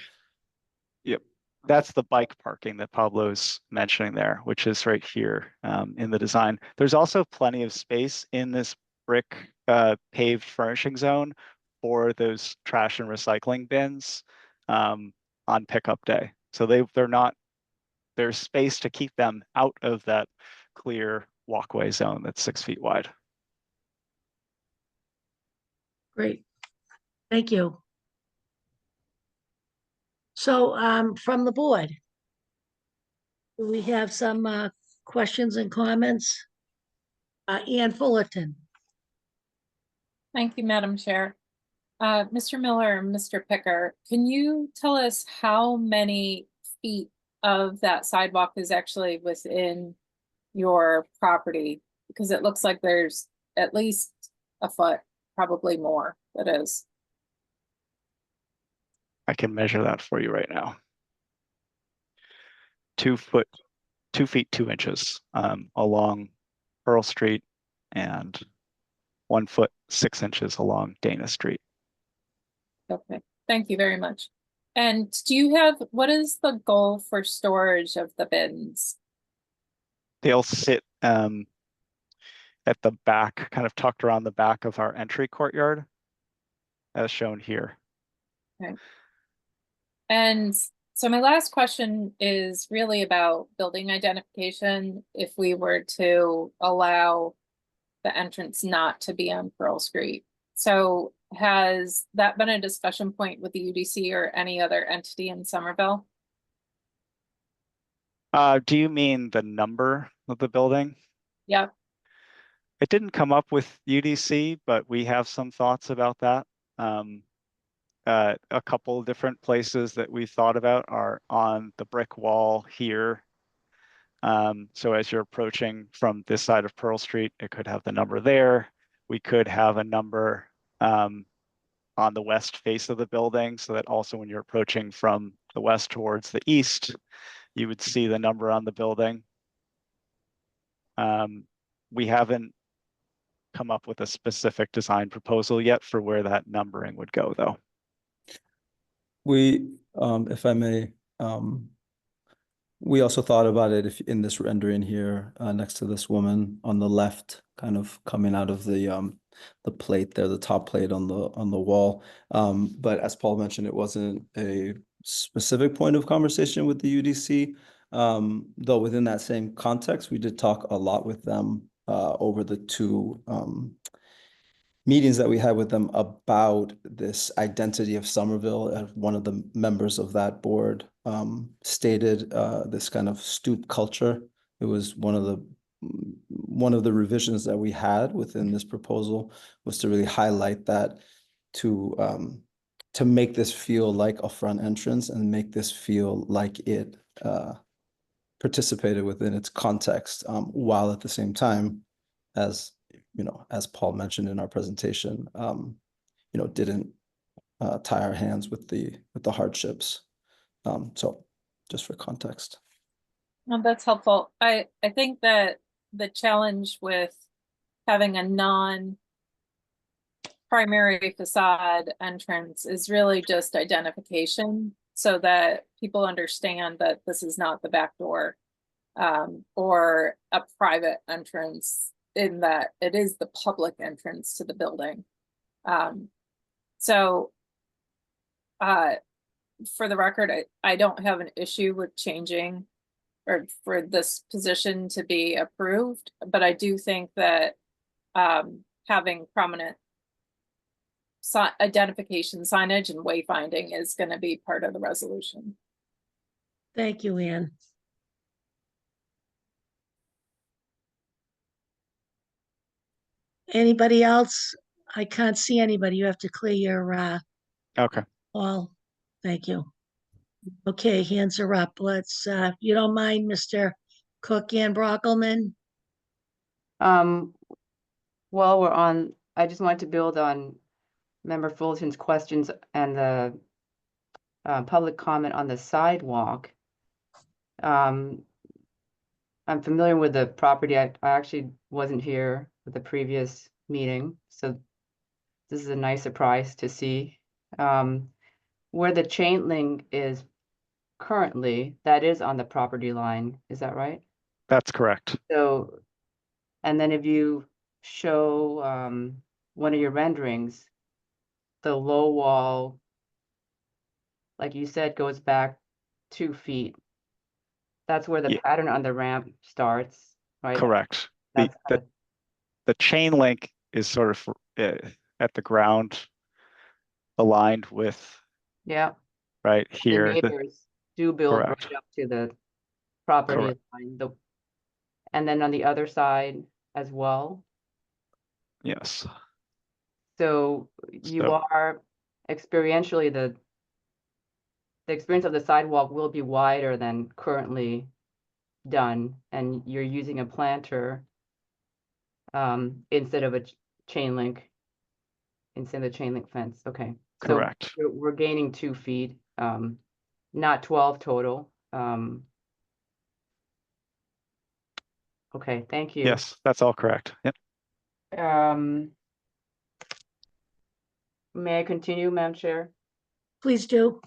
yep, that's the bike parking that Pablo's mentioning there, which is right here in the design. There's also plenty of space in this brick paved furnishing zone for those trash and recycling bins on pickup day. So there's space to keep them out of that clear walkway zone that's 6 feet wide. Great. Thank you. So from the board, do we have some questions and comments? Ann Fullerton. Thank you, Madam Chair. Mr. Miller and Mr. Picker, can you tell us how many feet of that sidewalk is actually within your property? Because it looks like there's at least a foot, probably more, that is. I can measure that for you right now. 2 feet 2 inches along Pearl Street, and 1 foot 6 inches along Dana Street. Okay, thank you very much. And what is the goal for storage of the bins? They'll sit at the back, kind of tucked around the back of our entry courtyard, as shown here. Okay. And so my last question is really about building identification. If we were to allow the entrance not to be on Pearl Street. So has that been a discussion point with the UDC or any other entity in Somerville? Do you mean the number of the building? Yep. It didn't come up with UDC, but we have some thoughts about that. A couple of different places that we thought about are on the brick wall here. So as you're approaching from this side of Pearl Street, it could have the number there. We could have a number on the west face of the building, so that also when you're approaching from the west towards the east, you would see the number on the building. We haven't come up with a specific design proposal yet for where that numbering would go, though. we, if I may, we also thought about it if in this rendering here, next to this woman on the left, kind of coming out of the plate there, the top plate on the wall. But as Paul mentioned, it wasn't a specific point of conversation with the UDC. Though within that same context, we did talk a lot with them over the 2 meetings that we had with them about this identity of Somerville. One of the members of that board stated this kind of stoop culture. It was one of the revisions that we had within this proposal, was to really highlight that, to make this feel like a front entrance and make this feel like it participated within its context, while at the same time, as as Paul mentioned in our presentation, didn't tie our hands with the hardships. So just for context. Well, that's helpful. I think that the challenge with having a non-primary facade entrance is really just identification, so that people understand that this is not the back door or a private entrance, in that it is the public entrance to the building. So for the record, I don't have an issue with changing or for this position to be approved, but I do think that having prominent identification signage and wayfinding is going to be part of the resolution. Thank you, Ann. Anybody else? I can't see anybody. You have to clear your Okay. wall. Thank you. Okay, hands are up. Let's, you don't mind, Mr. Cook and Brockelman? While we're on, I just wanted to build on Member Fulton's questions and the public comment on the sidewalk. I'm familiar with the property. I actually wasn't here with the previous meeting, so this is a nice surprise to see. Where the chain link is currently, that is on the property line, is that right? That's correct. So, and then if you show one of your renderings, the low wall, like you said, goes back 2 feet. That's where the Ye- pattern on the ramp starts, right? Correct. That's kind of, The chain link is sort of at the ground aligned with yeah, right the here. neighbors do build right Correct. up to the property Correct. line. And then on the other side as well. Yes. So you So- are experientially the experience of the sidewalk will be wider than currently done, and you're using a planter instead of a chain link, instead of the chain link fence. Okay. So Correct. we're gaining 2 feet, not 12 total. Okay, thank you. Yes, that's all correct. Yep. May I continue, Madam Chair? Please do.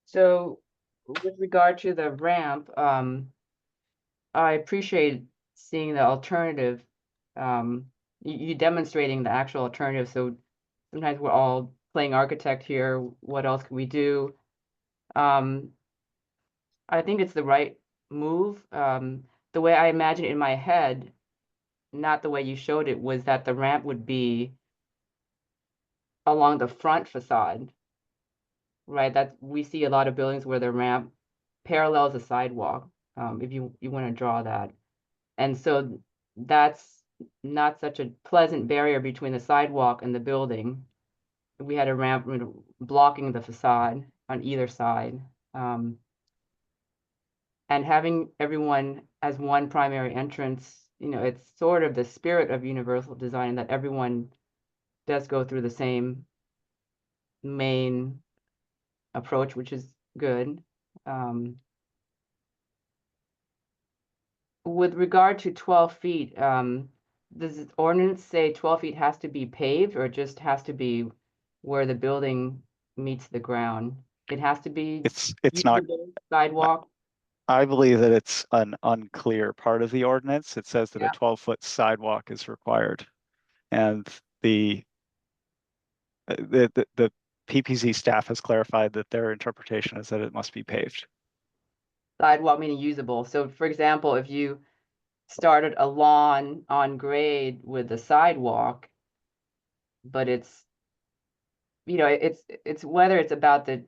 So with regard to the ramp, I appreciate seeing the alternative, you demonstrating the actual alternative. So sometimes we're all playing architect here. What else can we do? I think it's the right move. The way I imagine it in my head, not the way you showed it, was that the ramp would be along the front facade, right? That we see a lot of buildings where the ramp parallels the sidewalk, if you want to draw that. And so that's not such a pleasant barrier between the sidewalk and the building. We had a ramp blocking the facade on either side. And having everyone as one primary entrance, it's sort of the spirit of universal design that everyone does go through the same main approach, which is good. With regard to 12 feet, does the ordinance say 12 feet has to be paved or just has to be where the building meets the ground? It has to be It's not. usable sidewalk? I believe that it's an unclear part of the ordinance. It says that Yeah. a 12-foot sidewalk is required. And the PPZ staff has clarified that their interpretation is that it must be paved. Sidewalk meaning usable. So for example, if you started a lawn on grade with the sidewalk, but it's whether it's about the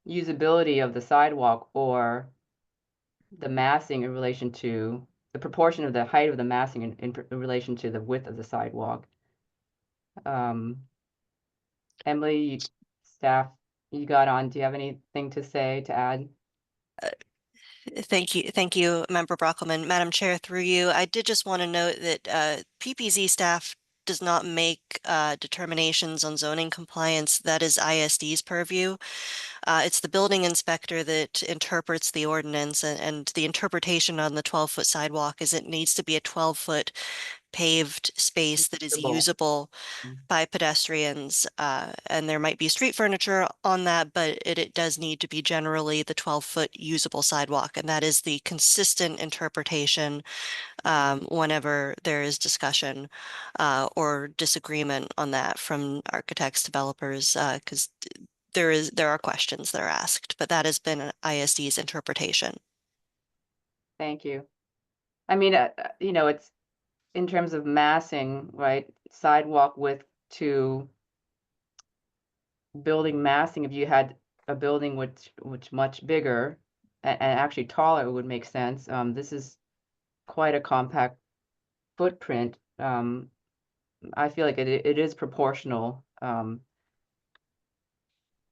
usability of the sidewalk or the massing in relation to the proportion of the height of the massing in relation to the width of the sidewalk. Emily, staff, you got on. Do you have anything to say, to add? Thank you, Member Brockelman. Madam Chair, through you, I did just want to note that PPZ staff does not make determinations on zoning compliance. That is ISD's purview. It's the building inspector that interprets the ordinance, and the interpretation on the 12-foot sidewalk is it needs to be a 12-foot paved space that is usable by pedestrians, and there might be street furniture on that, but it does need to be generally the 12-foot usable sidewalk, and that is the consistent interpretation whenever there is discussion or disagreement on that from architects, developers, because there are questions that are asked, but that has been ISD's interpretation. Thank you. I mean, it's in terms of massing, right? Sidewalk width to building massing. If you had a building which much bigger, and actually taller would make sense. This is quite a compact footprint. I feel like it is proportional. And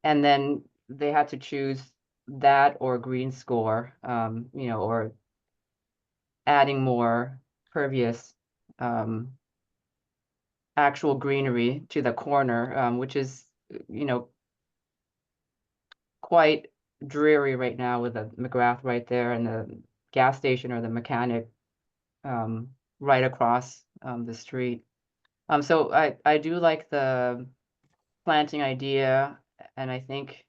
then they had to choose that or green score, you know, or adding more pervious actual greenery to the corner, which is, you know, quite dreary right now with the McGrath right there and the gas station or the mechanic right across the street. So I do like the planting idea, and I think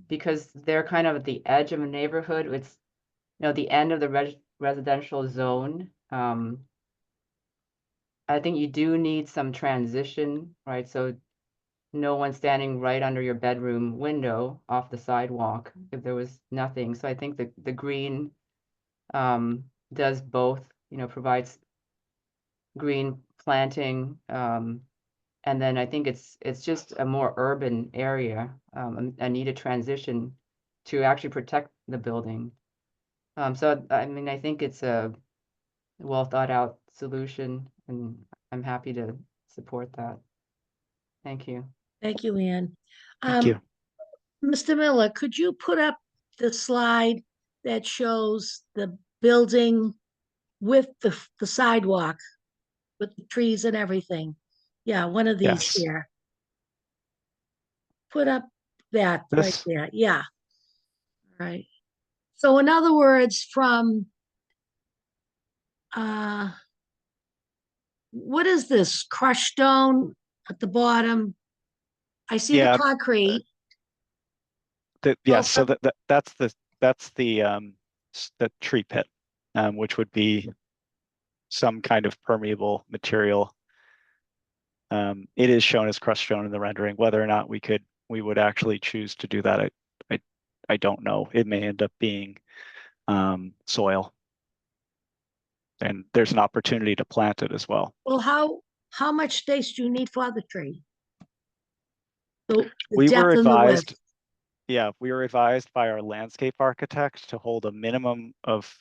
because they're kind of at the edge of a neighborhood, it's, you know, the end of the residential zone. I think you do need some transition, right? So no one standing right under your bedroom window off the sidewalk if there was nothing. So I think the green does both, you know, provides green planting, and then I think it's just a more urban area, a needed transition to actually protect the building. So I mean, I think it's a well thought out solution, and I'm happy to support that. Thank you. Thank you, Ann. Thank you. Mr. Miller, could you put up the slide that shows the building with the sidewalk, with the trees and everything? Yeah, one of these Yes. here. Put up that right This? there. Yeah. All right. So in other words, from what is this? Crushed stone at the bottom? I see the Yeah. concrete. Yes, so from- that's the tree pit, which would be some kind of permeable material. It is shown as crushed stone in the rendering. Whether or not we would actually choose to do that, I don't know. It may end up being soil, and there's an opportunity to plant it as well. Well, how much space do you need for the tree? The We depth were and the width. advised, yeah, we were advised by our landscape architect to hold a minimum of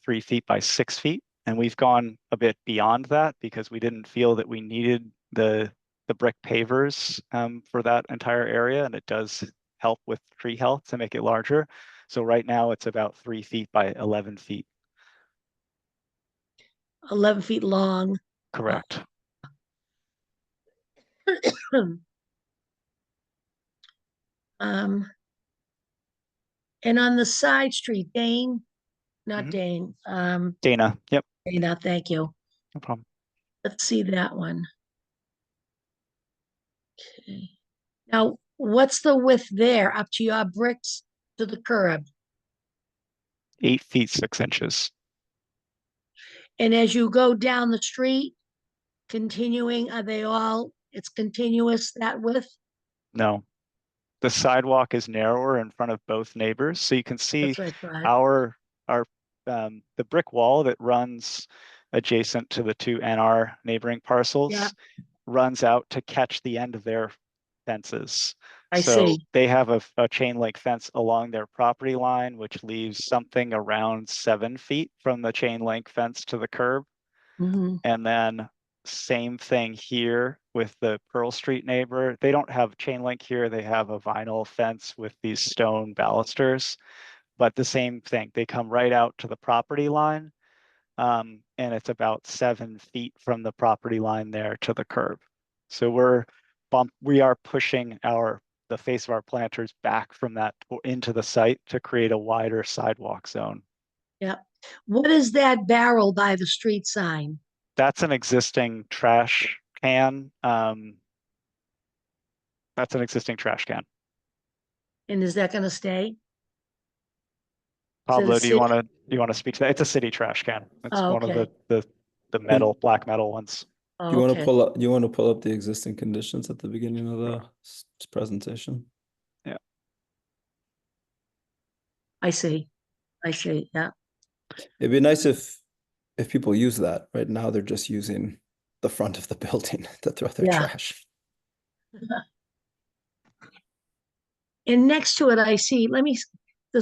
3 feet by 6 feet. And we've gone a bit beyond that because we didn't feel that we needed the brick pavers for that entire area. And it does help with tree health to make it larger. So right now it's about 3 feet by 11 feet. 11 feet long. Correct. And on the side street, Dane, not Mhm. Dane, Dana, yep, Dana, thank you. no problem. Let's see that one. Okay. Now, what's the width there up to your bricks to the curb? 8 feet 6 inches. And as you go down the street, continuing, it's continuous that width? No, the sidewalk is narrower in front of both neighbors. So you can see That's what I thought. the brick wall that runs adjacent to the two NR neighboring parcels Yeah. runs out to catch the end of their fences. I So see. they have a chain link fence along their property line, which leaves something around 7 feet from the chain link fence to the curb. Mhm. And then same thing here with the Pearl Street neighbor. They don't have chain link here. They have a vinyl fence with these stone balusters, but the same thing. They come right out to the property line. And it's about 7 feet from the property line there to the curb. So we are pushing the face of our planters back from that into the site to create a wider sidewalk zone. Yeah. What is that barrel by the street sign? That's an existing trash can. That's an existing trash can. And is that gonna stay? Pablo, do city- you want to speak to that? It's a city trash can. It's Oh, one okay. of the metal, black metal ones. Oh, You want to okay. pull up, you want to pull up the existing conditions at the beginning of the presentation? I see. Yeah. It'd be nice if people use that. Right now, they're just using the front of the building to throw their Yeah. trash. And next to it, I see, their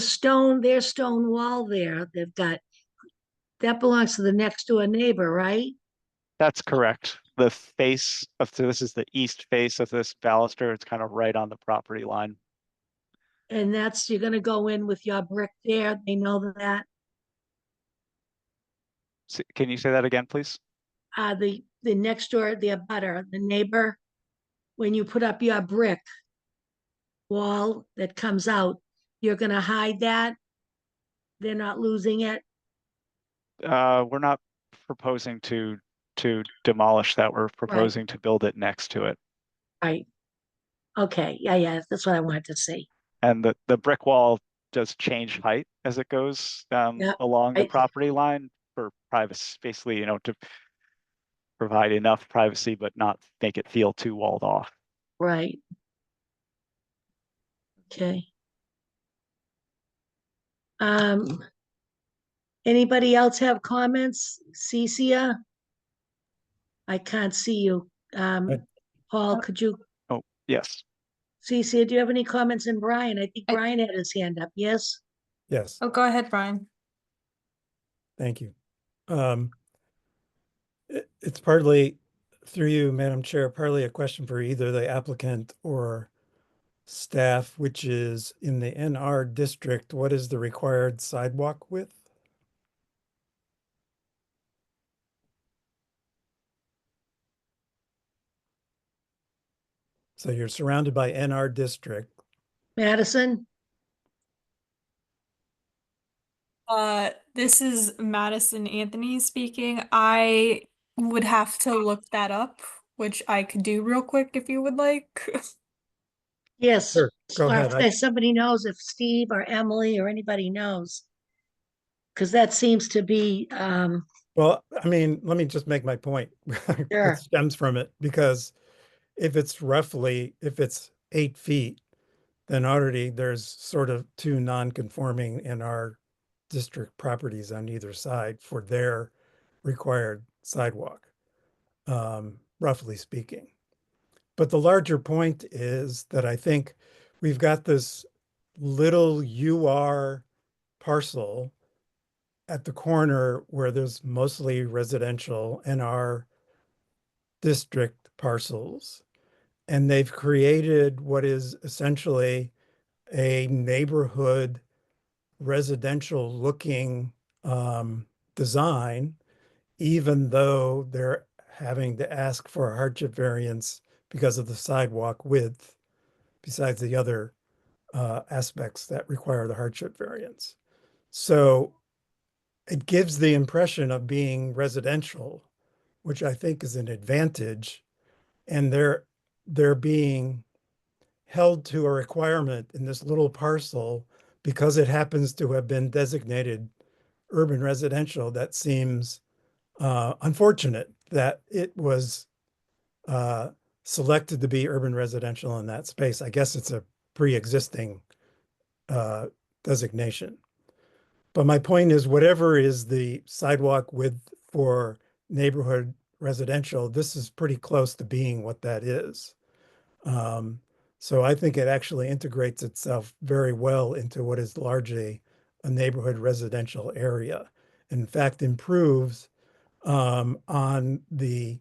stone wall there, they've got, that belongs to the next door neighbor, right? That's correct. The face of, so this is the east face of this baluster. It's kind of right on the property line. And that's, you're gonna go in with your brick there, they know that? Can you say that again, please? The next door, the abutter, the neighbor, when you put up your brick wall that comes out, you're gonna hide that? They're not losing it? We're not proposing to demolish that. We're proposing to build it next to it. Right. Okay, yeah, that's what I wanted to see. And the brick wall does change height as it goes along the right. property line for privacy, basically, to provide enough privacy, but not make it feel too walled off. Right. Okay. Anybody else have comments? Cecia? I can't see you. Paul, could you? Oh, yes. Cecia, do you have any comments? And Brian, I think Brian had his hand up, yes? Yes, Oh, go ahead, Brian. thank you. It's partly, through you, Madam Chair, partly a question for either the applicant or staff, which is in the NR district, what is the required sidewalk width? So you're surrounded by NR district. Madison? This is Madison Anthony speaking. I would have to look that up, which I could do real quick if you would like. Yes. Sure, go Or ahead. if somebody knows, if Steve or Emily or anybody knows. Because that seems to be, Well, I mean, let me just make my point. Sure. It stems from it, because if it's 8 feet, then already there's sort of two non-conforming in our district properties on either side for their required sidewalk, roughly speaking. But the larger point is that I think we've got this little UR parcel at the corner where there's mostly residential NR district parcels. And they've created what is essentially a neighborhood residential looking design, even though they're having to ask for a hardship variance because of the sidewalk width, besides the other aspects that require the hardship variance. So it gives the impression of being residential, which I think is an advantage. And they're being held to a requirement in this little parcel because it happens to have been designated urban residential. That seems unfortunate that it was selected to be urban residential in that space. I guess it's a pre-existing designation. But my point is, whatever is the sidewalk width for neighborhood residential, this is pretty close to being what that is. So I think it actually integrates itself very well into what is largely a neighborhood residential area. In fact, improves on the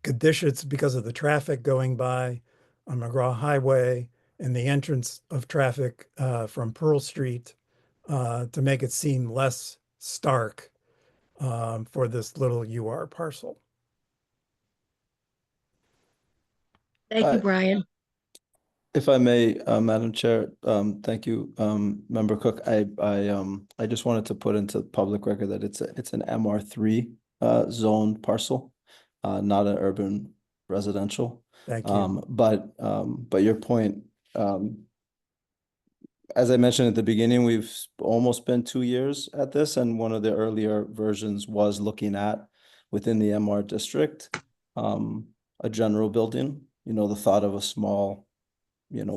conditions because of the traffic going by on McGraw Highway and the entrance of traffic from Pearl Street to make it seem less stark for this little UR parcel. thank you, Brian. If I may, Madam Chair, thank you, Member Cook. I just wanted to put into public record that it's an MR3 zone parcel, not an urban residential. Thank you. But your point, as I mentioned at the beginning, we've almost been 2 years at this, and one of the earlier versions was looking at within the MR district, a general building, the thought of a small,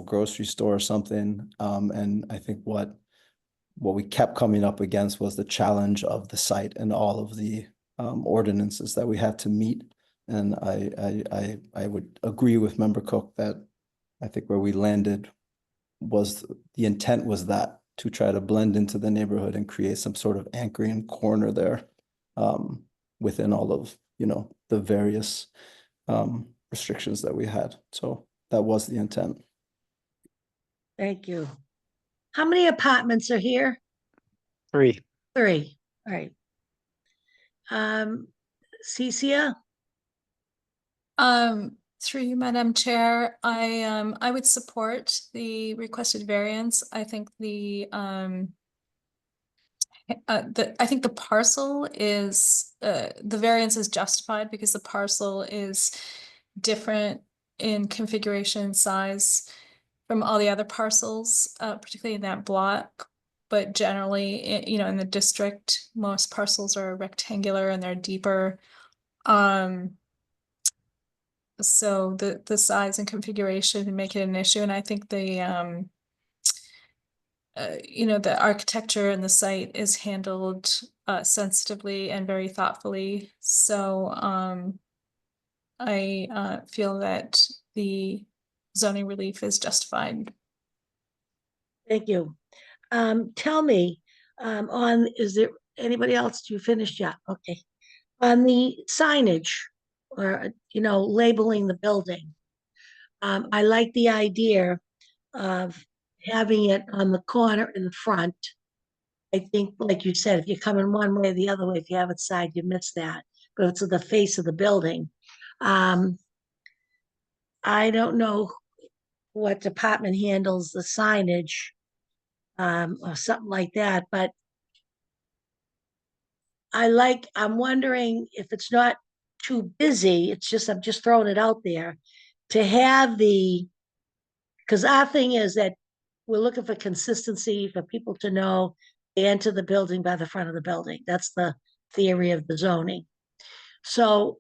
grocery store or something. And I think what we kept coming up against was the challenge of the site and all of the ordinances that we had to meet. And I would agree with Member Cook that I think where we landed was the intent was that to try to blend into the neighborhood and create some sort of anchoring corner there, within all of, the various restrictions that we had. So that was the intent. Thank you. How many apartments are here? 3. 3, all right. Cecia, Through you, Madam Chair, I would support the requested variance. I think I think the parcel is, the variance is justified because the parcel is different in configuration size from all the other parcels, particularly in that block. But generally, in the district, most parcels are rectangular and they're deeper. So the size and configuration make it an issue, and I think the architecture and the site is handled sensitively and very thoughtfully. So I feel that the zoning relief is justified. thank you. Tell me, is there anybody else? You finished? Yeah, okay. On the signage or, labeling the building. I like the idea of having it on the corner in the front. I think, like you said, if you're coming one way or the other way, if you have it side, you miss that. But it's at the face of the building. I don't know what department handles the signage, or something like that, but I'm wondering if it's not too busy, I'm just throwing it out there, to have because our thing is that we're looking for consistency, for people to know they enter the building by the front of the building. That's the theory of the zoning. So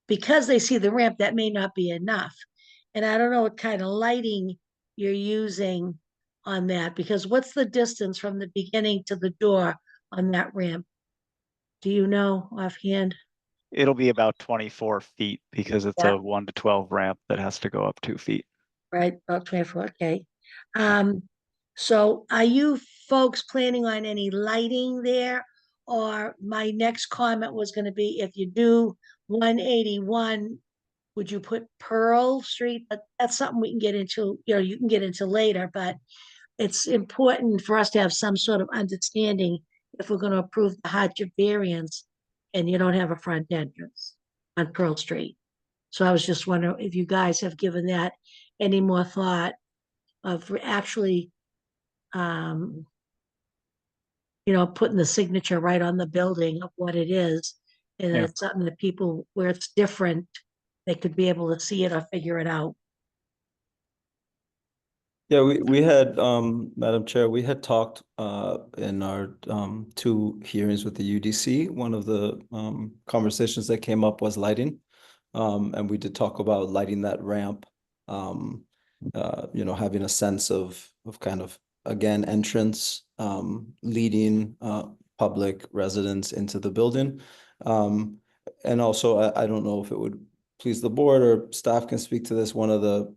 because they see the ramp, that may not be enough. And I don't know what kind of lighting you're using on that, because what's the distance from the beginning to the door on that ramp? Do you know offhand? It'll be about 24 feet because it's Yeah. a 1 to 12 ramp that has to go up 2 feet. Right, about 24, okay. So are you folks planning on any lighting there? Or my next comment was gonna be, if you do 181, would you put Pearl Street? But that's something we can get into, you can get into later, but it's important for us to have some sort of understanding if we're gonna approve the hardship variance and you don't have a front entrance on Pearl Street. So I was just wondering if you guys have given that any more thought of actually, putting the signature right on the building of what it is. And Yeah. it's something that people, where it's different, they could be able to see it or figure it out. Yeah, we had, Madam Chair, we had talked in our 2 hearings with the UDC. One of the conversations that came up was lighting. And we did talk about lighting that ramp, having a sense of kind of, again, entrance, leading public residents into the building. And also, I don't know if it would please the board or staff can speak to this. One of the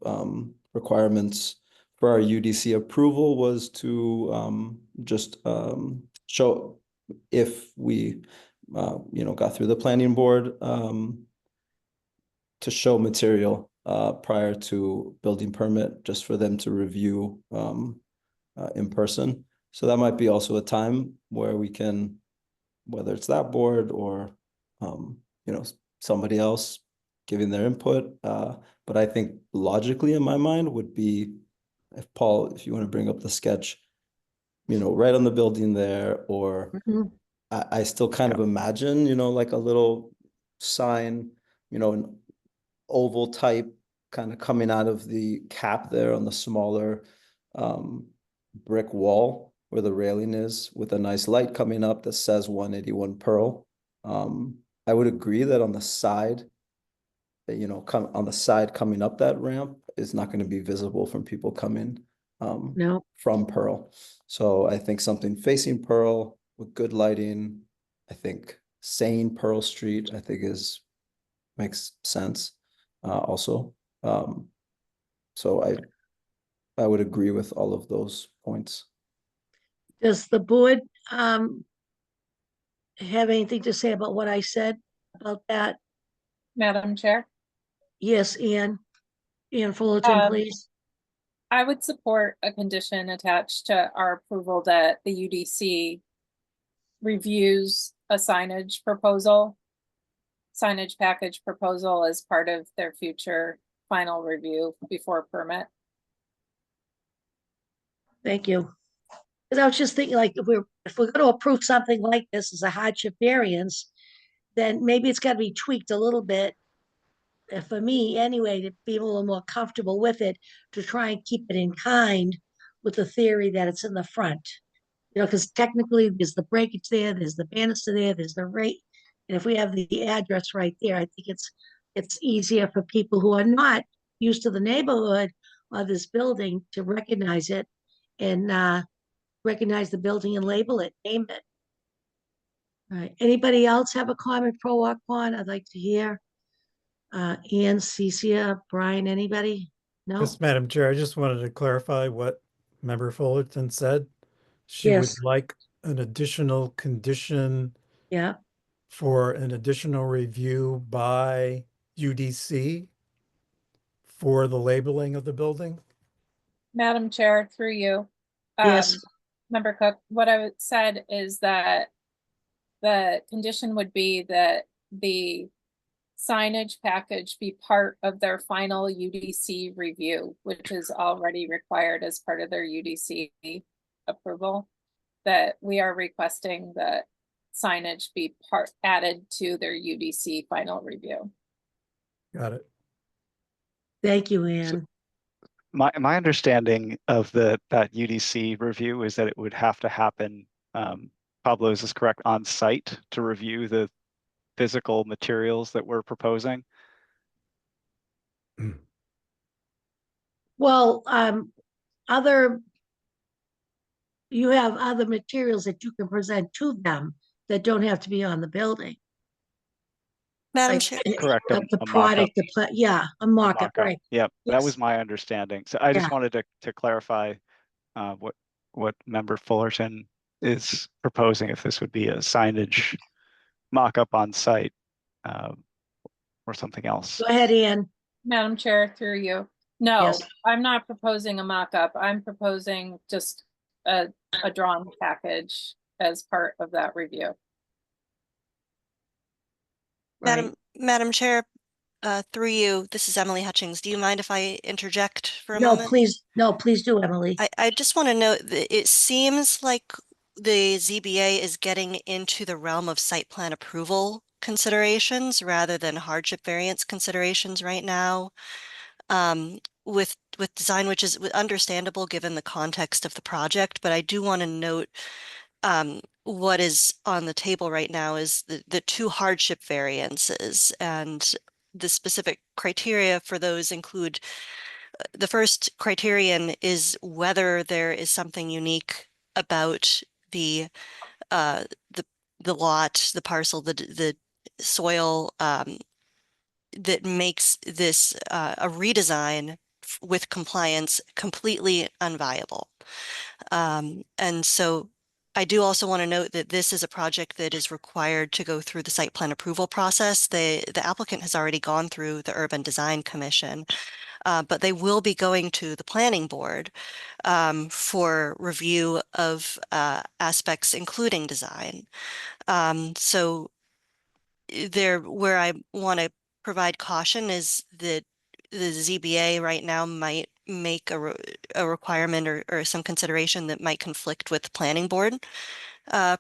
requirements for our UDC approval was to just show if we got through the planning board, to show material prior to building permit, just for them to review in person. So that might be also a time where we can, whether it's that board or somebody else giving their input. But I think logically in my mind would be, if Paul, if you want to bring up the sketch, right on the building there, or I still kind of imagine, like a little sign, an oval type kind of coming out of the cap there on the smaller brick wall where the railing is, with a nice light coming up that says 181 Pearl. I would agree that on the side, on the side coming up that ramp is not going to be visible from people coming No, from Pearl. So I think something facing Pearl with good lighting, I think saying Pearl Street, I think makes sense also. So I would agree with all of those points. Does the board, have anything to say about what I said about that? Madam Chair, Yes, Ann Fullerton, Um, please. I would support a condition attached to our approval that the UDC reviews a signage package proposal as part of their future final review before permit. Thank you. Because I was just thinking, like, if we're gonna approve something like this as a hardship variance, then maybe it's gotta be tweaked a little bit. For me, anyway, to be a little more comfortable with it, to try and keep it in kind with the theory that it's in the front. You know, because technically there's the breakage there, there's the banister there, there's the rate. And if we have the address right there, I think it's easier for people who are not used to the neighborhood or this building to recognize it and recognize the building and label it, name it. All right, anybody else have a comment pro or con? I'd like to hear. Ian, Cecia, Brian, anybody? No? Yes, Madam Chair, I just wanted to clarify what Member Fullerton said. She would Yes. like an additional condition Yeah, for an additional review by UDC for the labeling of the building. Madam Chair, through you. yes, Member Cook, what I would said is that the condition would be that the signage package be part of their final UDC review, which is already required as part of their UDC approval. That we are requesting that signage be added to their UDC final review. Got it. thank you, Ann. My understanding of that UDC review is that it would have to happen, Pablo's is correct, on site to review the physical materials that we're proposing. Well, you have other materials that you can present to them that don't have to be on the building. Madam Like, Chair, Correct, The a product, yeah, a mock-up, mock-up. right. Yep, that was Yes. my understanding. So I just Yeah. wanted to clarify what Member Fullerton is proposing, if this would be a signage mock-up on site or something else. Go ahead, Ann. Madam Chair, through you. No, Yes. I'm not proposing a mock-up. I'm proposing just a drawn package as part of that review. Right. Madam Chair, through you, this is Emily Hutchings. Do you mind if I interject for a No, moment? please do, Emily. I just want to note that it seems like the ZBA is getting into the realm of site plan approval considerations rather than hardship variance considerations right now. With design, which is understandable given the context of the project, but I do want to note what is on the table right now is the two hardship variances, and the specific criteria for those include the first criterion is whether there is something unique about the lot, the parcel, the soil that makes this a redesign with compliance completely unviable. And so I do also want to note that this is a project that is required to go through the site plan approval process. The applicant has already gone through the Urban Design Commission, but they will be going to the planning board for review of aspects, including design. So where I want to provide caution is that the ZBA right now might make a requirement or some consideration that might conflict with the planning board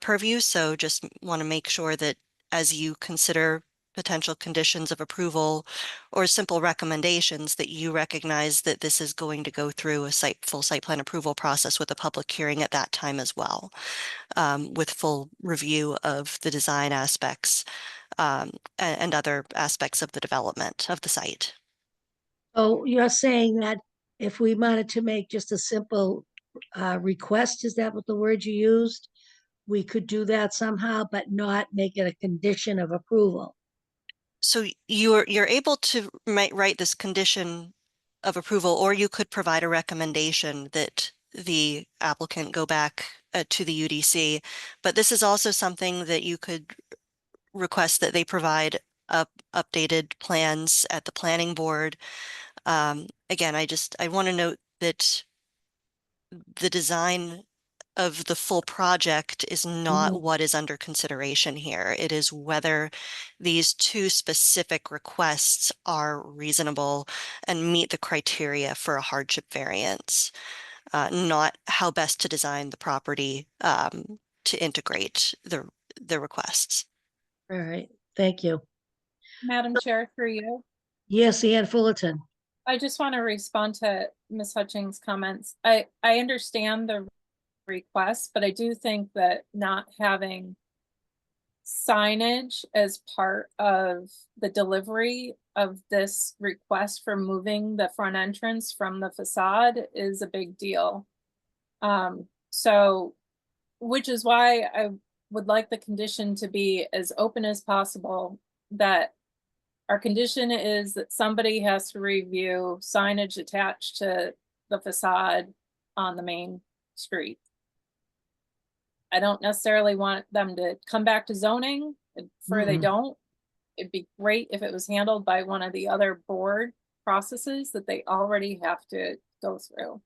purview. So just want to make sure that as you consider potential conditions of approval or simple recommendations, that you recognize that this is going to go through a full site plan approval process with a public hearing at that time as well, with full review of the design aspects and other aspects of the development of the site. So you're saying that if we wanted to make just a simple request, is that what the word you used? We could do that somehow, but not make it a condition of approval. So you're able to write this condition of approval, or you could provide a recommendation that the applicant go back to the UDC. But this is also something that you could request that they provide updated plans at the planning board. Again, I want to note that the design of the full project is not what is under consideration here. It is whether these two specific requests are reasonable and meet the criteria for a hardship variance, not how best to design the property to integrate the requests. All right, thank you. Madam Chair, through you. Yes, Ann Fullerton. I just want to respond to Ms. Hutchings' comments. I understand the request, but I do think that not having signage as part of the delivery of this request for moving the front entrance from the facade is a big deal. So, which is why I would like the condition to be as open as possible, that our condition is that somebody has to review signage attached to the facade on the main street. I don't necessarily want them to come back to zoning, for they don't. It'd be great if it was handled by one of the other board processes that they already have to go through.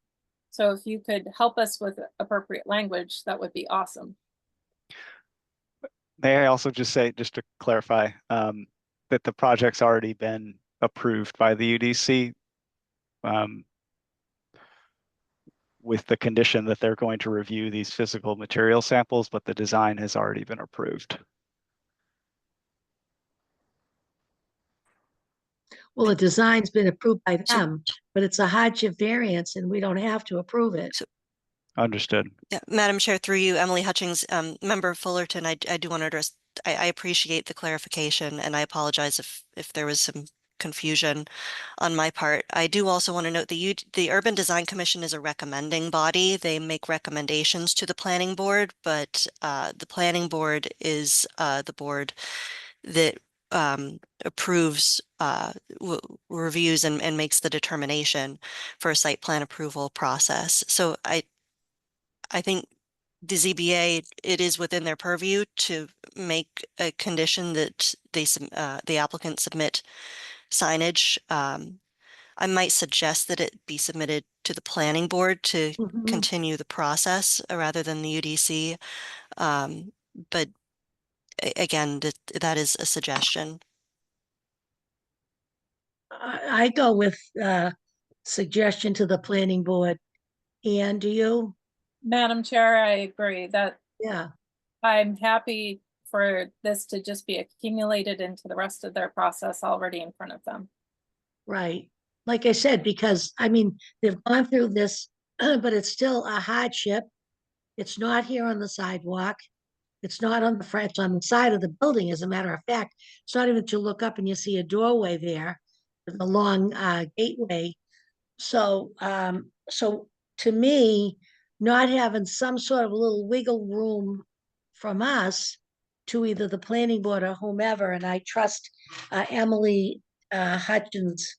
So if you could help us with appropriate language, that would be awesome. May I also just say, just to clarify, that the project's already been approved by the UDC with the condition that they're going to review these physical material samples, but the design has already been approved. Well, the design's been approved by them, but it's a hardship variance and we don't have to approve it. Understood. Yeah, Madam Chair, through you, Emily Hutchings, Member Fullerton, I do want to address, I appreciate the clarification, and I apologize if there was some confusion on my part. I do also want to note the Urban Design Commission is a recommending body. They make recommendations to the planning board, but the planning board is the board that approves, reviews and makes the determination for a site plan approval process. So I think the ZBA, it is within their purview to make a condition that the applicant submit signage. I might suggest that it be submitted to the planning board to continue the process rather than the UDC. But again, that is a suggestion. I go with suggestion to the planning board. And do you? Madam Chair, I agree that Yeah. I'm happy for this to just be accumulated into the rest of their process already in front of them. Right. Like I said, because I mean, they've gone through this, but it's still a hardship. It's not here on the sidewalk. It's not on the front, it's on the side of the building, as a matter of fact. It's not even to look up and you see a doorway there with a long gateway. So, so to me, not having some sort of little wiggle room from us to either the planning board or whomever, and I trust Emily Hutchins'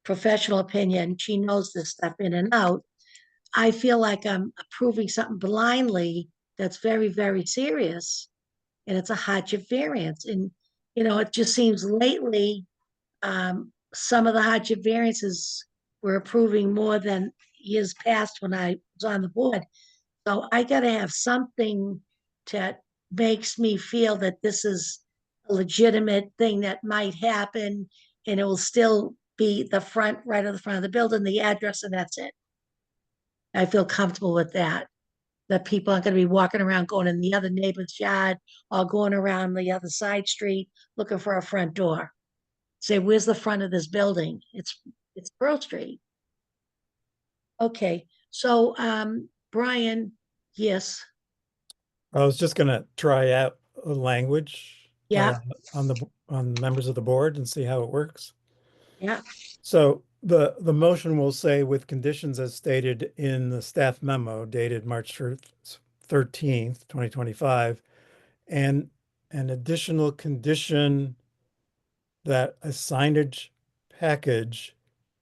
professional opinion. She knows this stuff in and out. I feel like I'm approving something blindly that's very, very serious. And it's a hardship variance. And, you know, it just seems lately, some of the hardship variances we're approving more than years past when I was on the board. So I gotta have something that makes me feel that this is a legitimate thing that might happen, and it will still be the front, right of the front of the building, the address, and that's it. I feel comfortable with that. That people aren't gonna be walking around going in the other neighbor's yard or going around the other side street looking for a front door. Say, where's the front of this building? It's Pearl Street. Okay, so Brian, yes, I was just gonna try out a language. Yeah. On members of the board and see how it works. yeah, So the motion will say with conditions as stated in the staff memo dated March 13th, 2025, and an additional condition that a signage package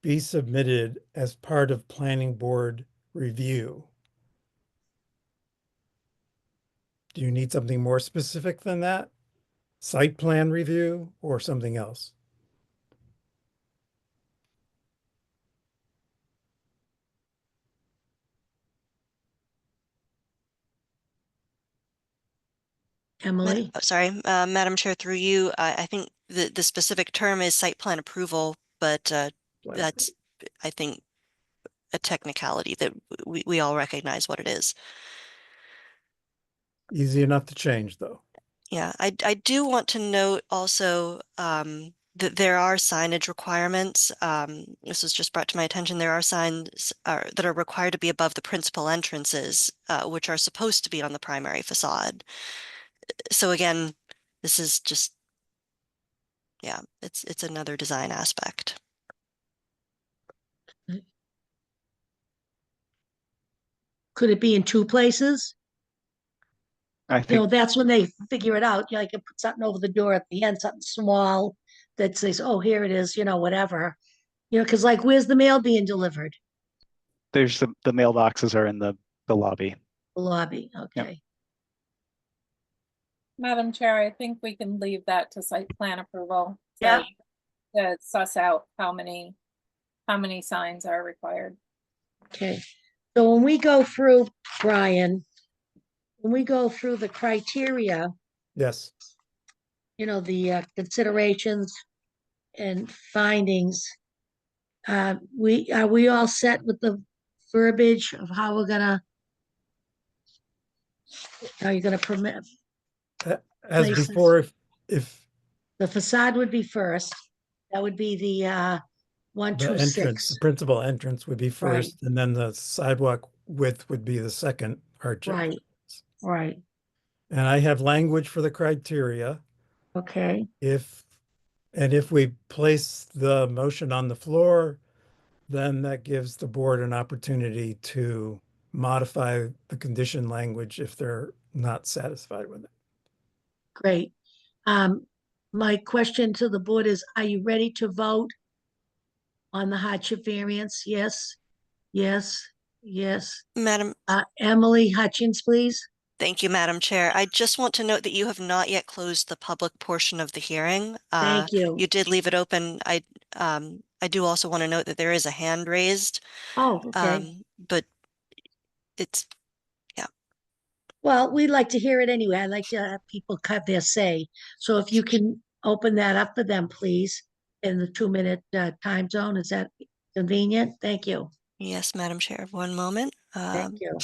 be submitted as part of planning board review. Do you need something more specific than that? Site plan review or something else? Emily? Sorry, Madam Chair, through you, I think the specific term is site plan approval, but that's, I think, a technicality that we all recognize what it is. Easy enough to change, though. Yeah, I do want to note also that there are signage requirements. This was just brought to my attention. There are signs that are required to be above the principal entrances, which are supposed to be on the primary facade. So again, this is just, yeah, it's another design aspect. Could it be in two places? I You know, think that's when they figure it out. You know, I can put something over the door at the end, something small that says, oh, here it is, you know, whatever. You know, because like, where's the mail being delivered? there's the mailboxes are in the lobby. The lobby, okay. Madam Chair, I think we can leave that to site plan approval. Yeah. To suss out how many signs are required. Okay, so when we go through, Brian, when we go through the criteria, Yes. you know, the considerations and findings, are we all set with the verbiage of how we're gonna, are you gonna permit, As Places. before, if the facade would be first, that would be the one, the two, entrance, six. the principal entrance would be Right. first, and then the sidewalk width would be the second hardship. Right, right, And I have language for the criteria. okay, If we place the motion on the floor, then that gives the board an opportunity to modify the condition language if they're not satisfied with it. great. My question to the board is, are you ready to vote on the hardship variance? Yes, yes, yes. Madam, Emily Hutchins, please. thank you, Madam Chair. I just want to note that you have not yet closed the public portion of the hearing. Thank you. You did leave it open. I do also want to note that there is a hand raised, Oh, okay. but it's, Well, we'd like to hear it anyway. I'd like to have people cut their say. So if you can open that up for them, please, in the 2-minute time zone, is that convenient? Thank you. yes, Madam Chair, one moment. Thank you.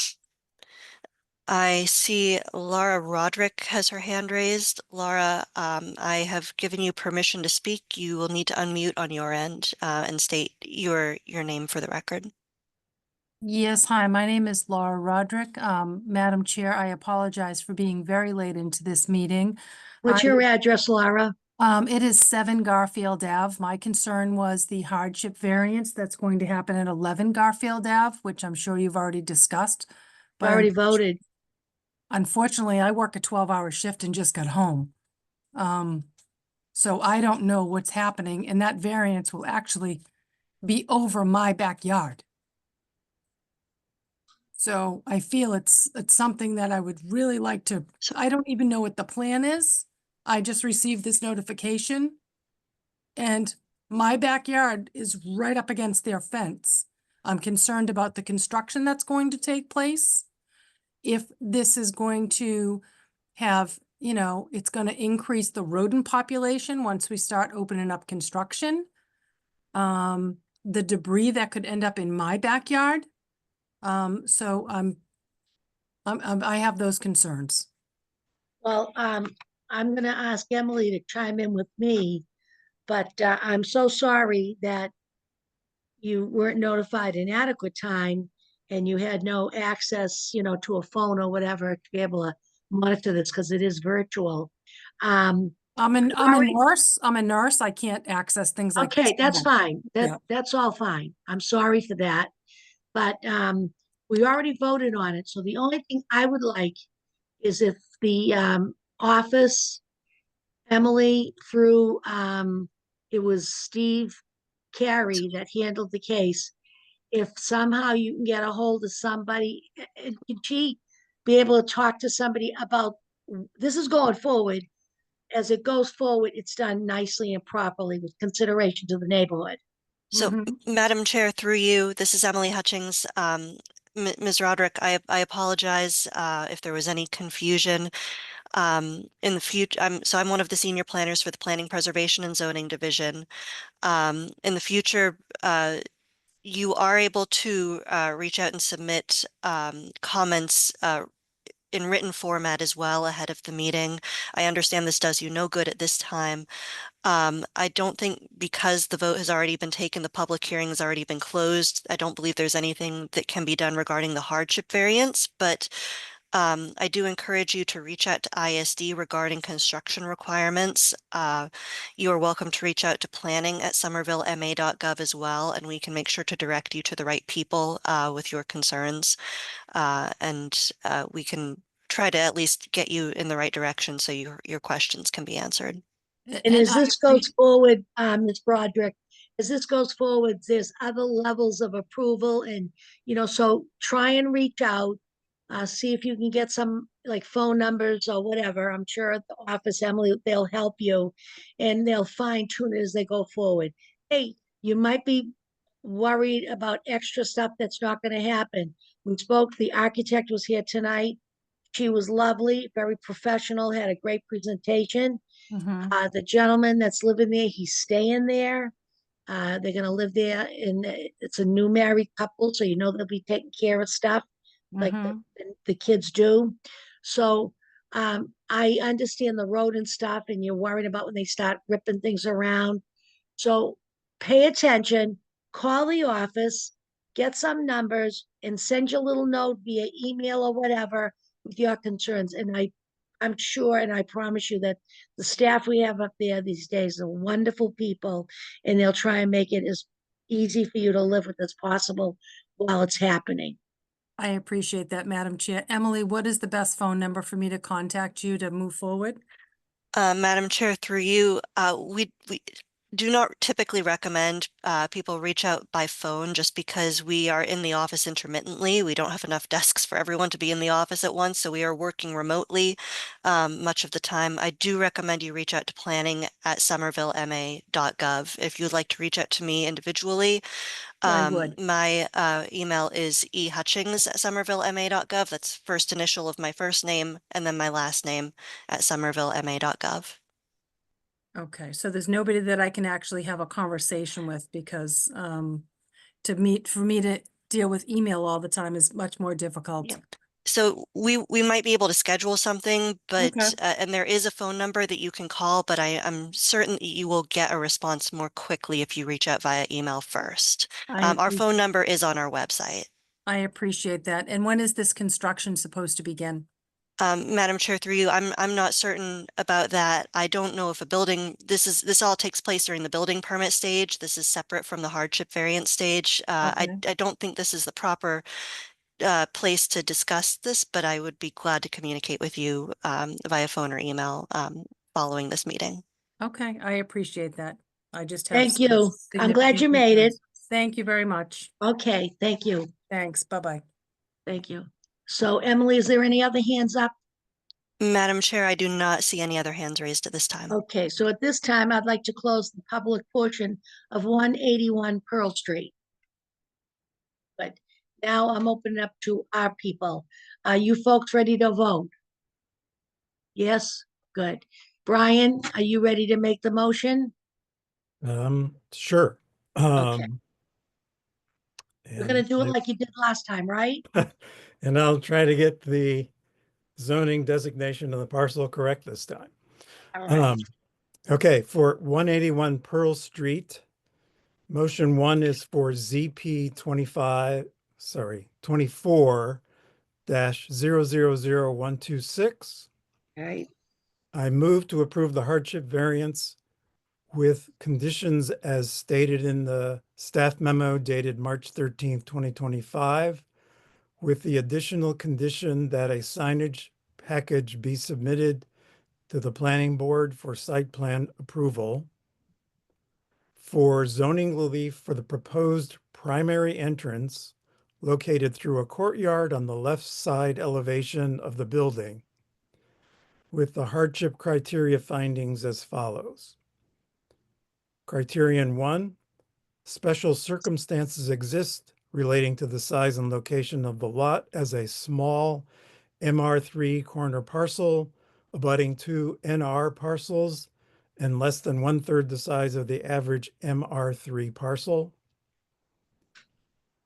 I see Laura Roderick has her hand raised. Laura, I have given you permission to speak. You will need to unmute on your end and state your name for the record. Yes, hi, my name is Laura Roderick. Madam Chair, I apologize for being very late into this meeting. What's your address, Laura? It is 7 Garfield Ave. My concern was the hardship variance that's going to happen at 11 Garfield Ave, which I'm sure you've already discussed. But Already voted. unfortunately, I work a 12-hour shift and just got home. So I don't know what's happening, and that variance will actually be over my backyard. So I feel it's something that I would really like to, I don't even know what the plan is. I just received this notification. And my backyard is right up against their fence. I'm concerned about the construction that's going to take place. If this is going to have, you know, it's going to increase the rodent population once we start opening up construction. The debris that could end up in my backyard. So I have those concerns. Well, I'm gonna ask Emily to chime in with me, but I'm so sorry that you weren't notified in adequate time and you had no access, you know, to a phone or whatever to be able to monitor this because it is virtual. I'm a nurse. I'm a nurse. I can't access things like this. Okay, that's fine. Yeah. That's all fine. I'm sorry for that. But we already voted on it. So the only thing I would like is if the office, Emily, through it was Steve Carey that handled the case. If somehow you can get a hold of somebody, and can she be able to talk to somebody about, this is going forward. As it goes forward, it's done nicely and properly with consideration to the neighborhood. So, Mhm. Madam Chair, through you, this is Emily Hutchings. Ms. Roderick, I apologize if there was any confusion. In the future, I'm one of the senior planners for the Planning Preservation and Zoning Division. In the future, you are able to reach out and submit comments in written format as well ahead of the meeting. I understand this does you no good at this time. I don't think, because the vote has already been taken, the public hearing has already been closed, I don't believe there's anything that can be done regarding the hardship variance, but I do encourage you to reach out to ISD regarding construction requirements. You are welcome to reach out to planning@somervillema.gov as well, and we can make sure to direct you to the right people with your concerns. And we can try to at least get you in the right direction so your questions can be answered. And as I this goes forward, Ms. Broderick, as this goes forward, there's other levels of approval and, so try and reach out. See if you can get some like phone numbers or whatever. I'm sure at the office, Emily, they'll help you and they'll fine tune it as they go forward. Hey, you might be worried about extra stuff that's not going to happen. We spoke, the architect was here tonight. She was lovely, very professional, had a great presentation. Mhm. The gentleman that's living there, he's staying there. They're gonna live there, and it's a new married couple, so they'll be taking care of stuff like Mhm. the kids do. So I understand the road and stuff, and you're worried about when they start ripping things around. So pay attention, call the office, get some numbers, and send your little note via email or whatever with your concerns. And I'm sure and I promise you that the staff we have up there these days are wonderful people, and they'll try and make it as easy for you to live with as possible while it's happening. I appreciate that, Madam Chair. Emily, what is the best phone number for me to contact you to move forward? Madam Chair, through you, we do not typically recommend people reach out by phone just because we are in the office intermittently. We don't have enough desks for everyone to be in the office at once, so we are working remotely much of the time. I do recommend you reach out to planning@somervillema.gov. If you'd like to reach out to me individually, I would. my email is ehutchings@somervillema.gov. That's first initial of my first name and then my last name @somervillema.gov. Okay, so there's nobody that I can actually have a conversation with because for me to deal with email all the time is much more difficult. Yep. So we might be able to schedule something, but Okay. and there is a phone number that you can call, but I'm certain that you will get a response more quickly if you reach out via email first. Our phone number is on our website. I appreciate that. And when is this construction supposed to begin? Madam Chair, through you, I'm not certain about that. I don't know if this all takes place during the building permit stage. This is separate from the hardship variance stage. I don't think this is the proper place to discuss this, but I would be glad to communicate with you via phone or email following this meeting. Okay, I appreciate that. I just have Thank some you. I'm glad significant you made it. concerns. Thank you very much. Okay, thank you. Thanks. Bye-bye. Thank you. So Emily, is there any other hands up? Madam Chair, I do not see any other hands raised at this time. Okay, so at this time, I'd like to close the public portion of 181 Pearl Street. But now I'm opening up to our people. Are you folks ready to vote? Yes, good. Brian, are you ready to make the motion? Sure. Okay. We're gonna And do it like you did last time, right? and I'll try to get the zoning designation of the parcel correct this time. All right. Okay, for 181 Pearl Street, motion 1 is for ZP 24-000126. All right. I move to approve the hardship variance with conditions as stated in the staff memo dated March 13th, 2025, with the additional condition that a signage package be submitted to the planning board for site plan approval for zoning relief for the proposed primary entrance located through a courtyard on the left side elevation of the building, with the hardship criteria findings as follows. Criterion 1, special circumstances exist relating to the size and location of the lot as a small MR3 corner parcel abutting two NR parcels and less than 1/3 the size of the average MR3 parcel.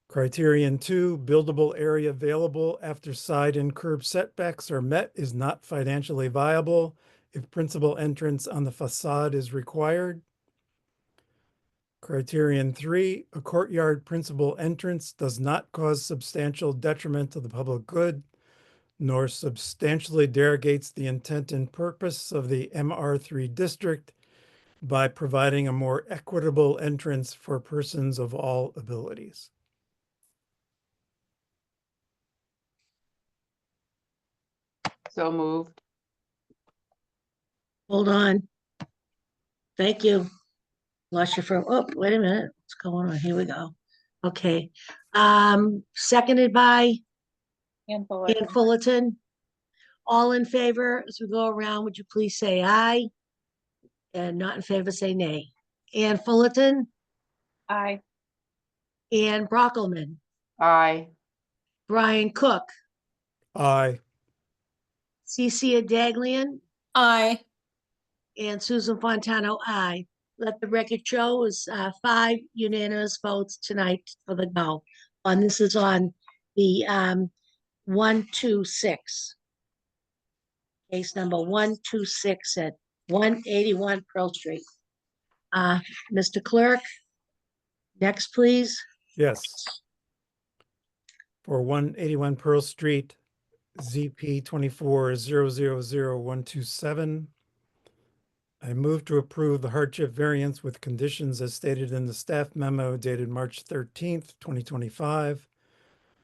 Criterion 2, buildable area available after side and curb setbacks are met is not financially viable if principal entrance on the facade is required. Criterion 3, a courtyard principal entrance does not cause substantial detriment to the public good, nor substantially derogates the intent and purpose of the MR3 district by providing a more equitable entrance for persons of all abilities. So moved. Hold on. Thank you. Lost you for, oh, wait a minute. What's going on? Here we go. Okay. Seconded by Ann Ann Fullerton. Fullerton. All in favor, as we go around, would you please say aye? And not in favor, say nay. Ann Fullerton, Aye. Ann Brockelman, Aye. Brian Cook, Aye. Cece Daglian, Aye. and Susan Fontano, aye. Let the record show is 5 unanimous votes tonight for the no. And this is on the 126. Case number 126 at 181 Pearl Street. Mr. Clerk, next, please. Yes. For 181 Pearl Street, ZP 24000127. I move to approve the hardship variance with conditions as stated in the staff memo dated March 13th, 2025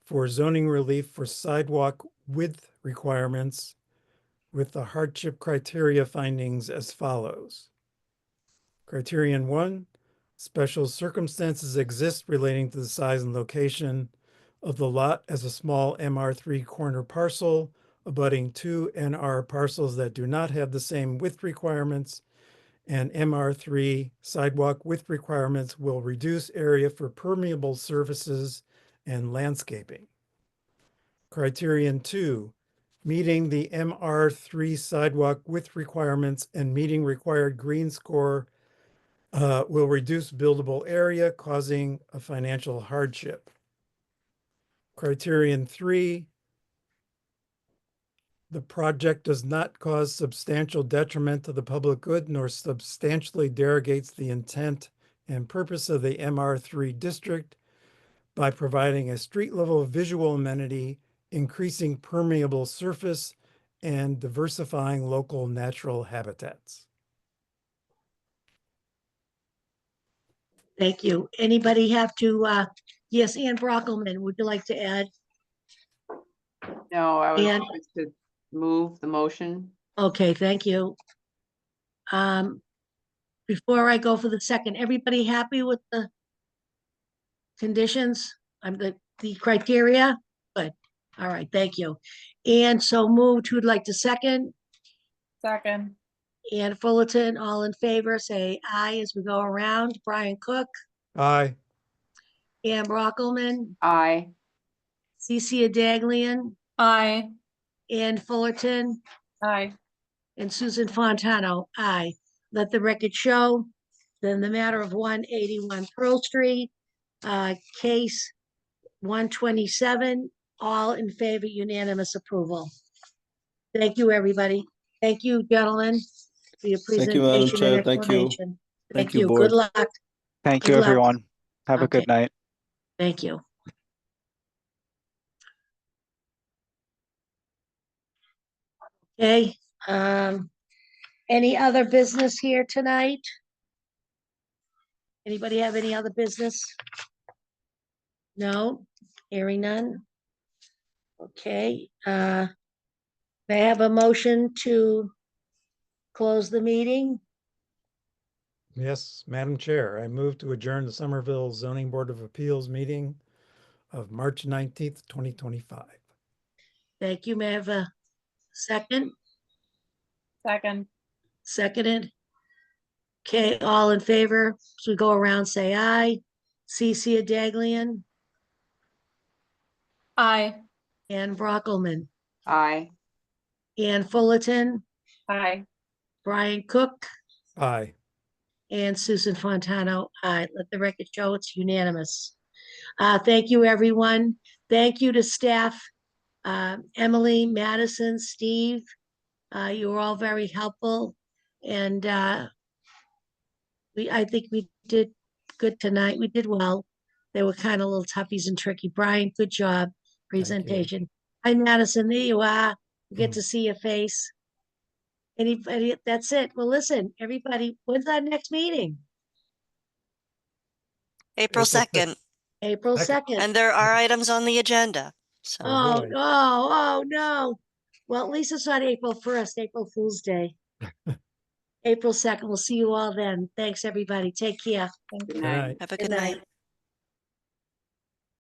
for zoning relief for sidewalk width requirements with the hardship criteria findings as follows. Criterion 1, special circumstances exist relating to the size and location of the lot as a small MR3 corner parcel abutting two NR parcels that do not have the same width requirements, and MR3 sidewalk width requirements will reduce area for permeable surfaces and landscaping. Criterion 2, meeting the MR3 sidewalk width requirements and meeting required green score will reduce buildable area, causing a financial hardship. Criterion 3, the project does not cause substantial detriment to the public good nor substantially derogates the intent and purpose of the MR3 district by providing a street level visual amenity, increasing permeable surface, and diversifying local natural habitats. Thank you. Anybody have to, yes, Ann Brockelman, would you like to add? No, I was Ann? going to move the motion. Okay, thank you. Before I go for the second, everybody happy with the conditions? The criteria? Good. All right, thank you. And so moved, who'd like to second? Second. Ann Fullerton, all in favor, say aye as we go around. Brian Cook, Aye. Ann Brockelman, Aye. Cece Daglian, Aye. Ann Fullerton, Aye. and Susan Fontano, aye. Let the record show, then the matter of 181 Pearl Street, case 127, all in favor, unanimous approval. Thank you, everybody. Thank you, gentlemen, for your Thank you, Madam presentation and Chair. Thank you. explanation. Thank you, Good Board. luck. Thank Good you, luck. everyone. Have a Okay. good night. Thank you. Okay, any other business here tonight? Anybody have any other business? No, hearing none. Okay, may I have a motion to close the meeting? Yes, Madam Chair, I move to adjourn the Somerville Zoning Board of Appeals meeting of March 19th, 2025. Thank you. May I have a second? Second. Seconded. Okay, all in favor? So we go around, say aye. Cece Daglian, Aye. Ann Brockelman, Aye. Ann Fullerton, Aye. Brian Cook, Aye. and Susan Fontano. Aye. Let the record show it's unanimous. Thank you, everyone. Thank you to staff, Emily, Madison, Steve. You were all very helpful, and I think we did good tonight. We did well. They were kind of little toughies and tricky. Brian, good job presentation. Hi, Madison. There you are. We get to see your face. Anybody? That's it. Well, listen, everybody. When's our next meeting? April 2nd, April Second. 2nd. and there are items on the agenda. So Oh, boy. no, oh, no. Well, at least it's not April 1st, April Fool's Day. April 2nd. We'll see you all then. Thanks, everybody. Take care. Good Good night. night. have a Good good night. night.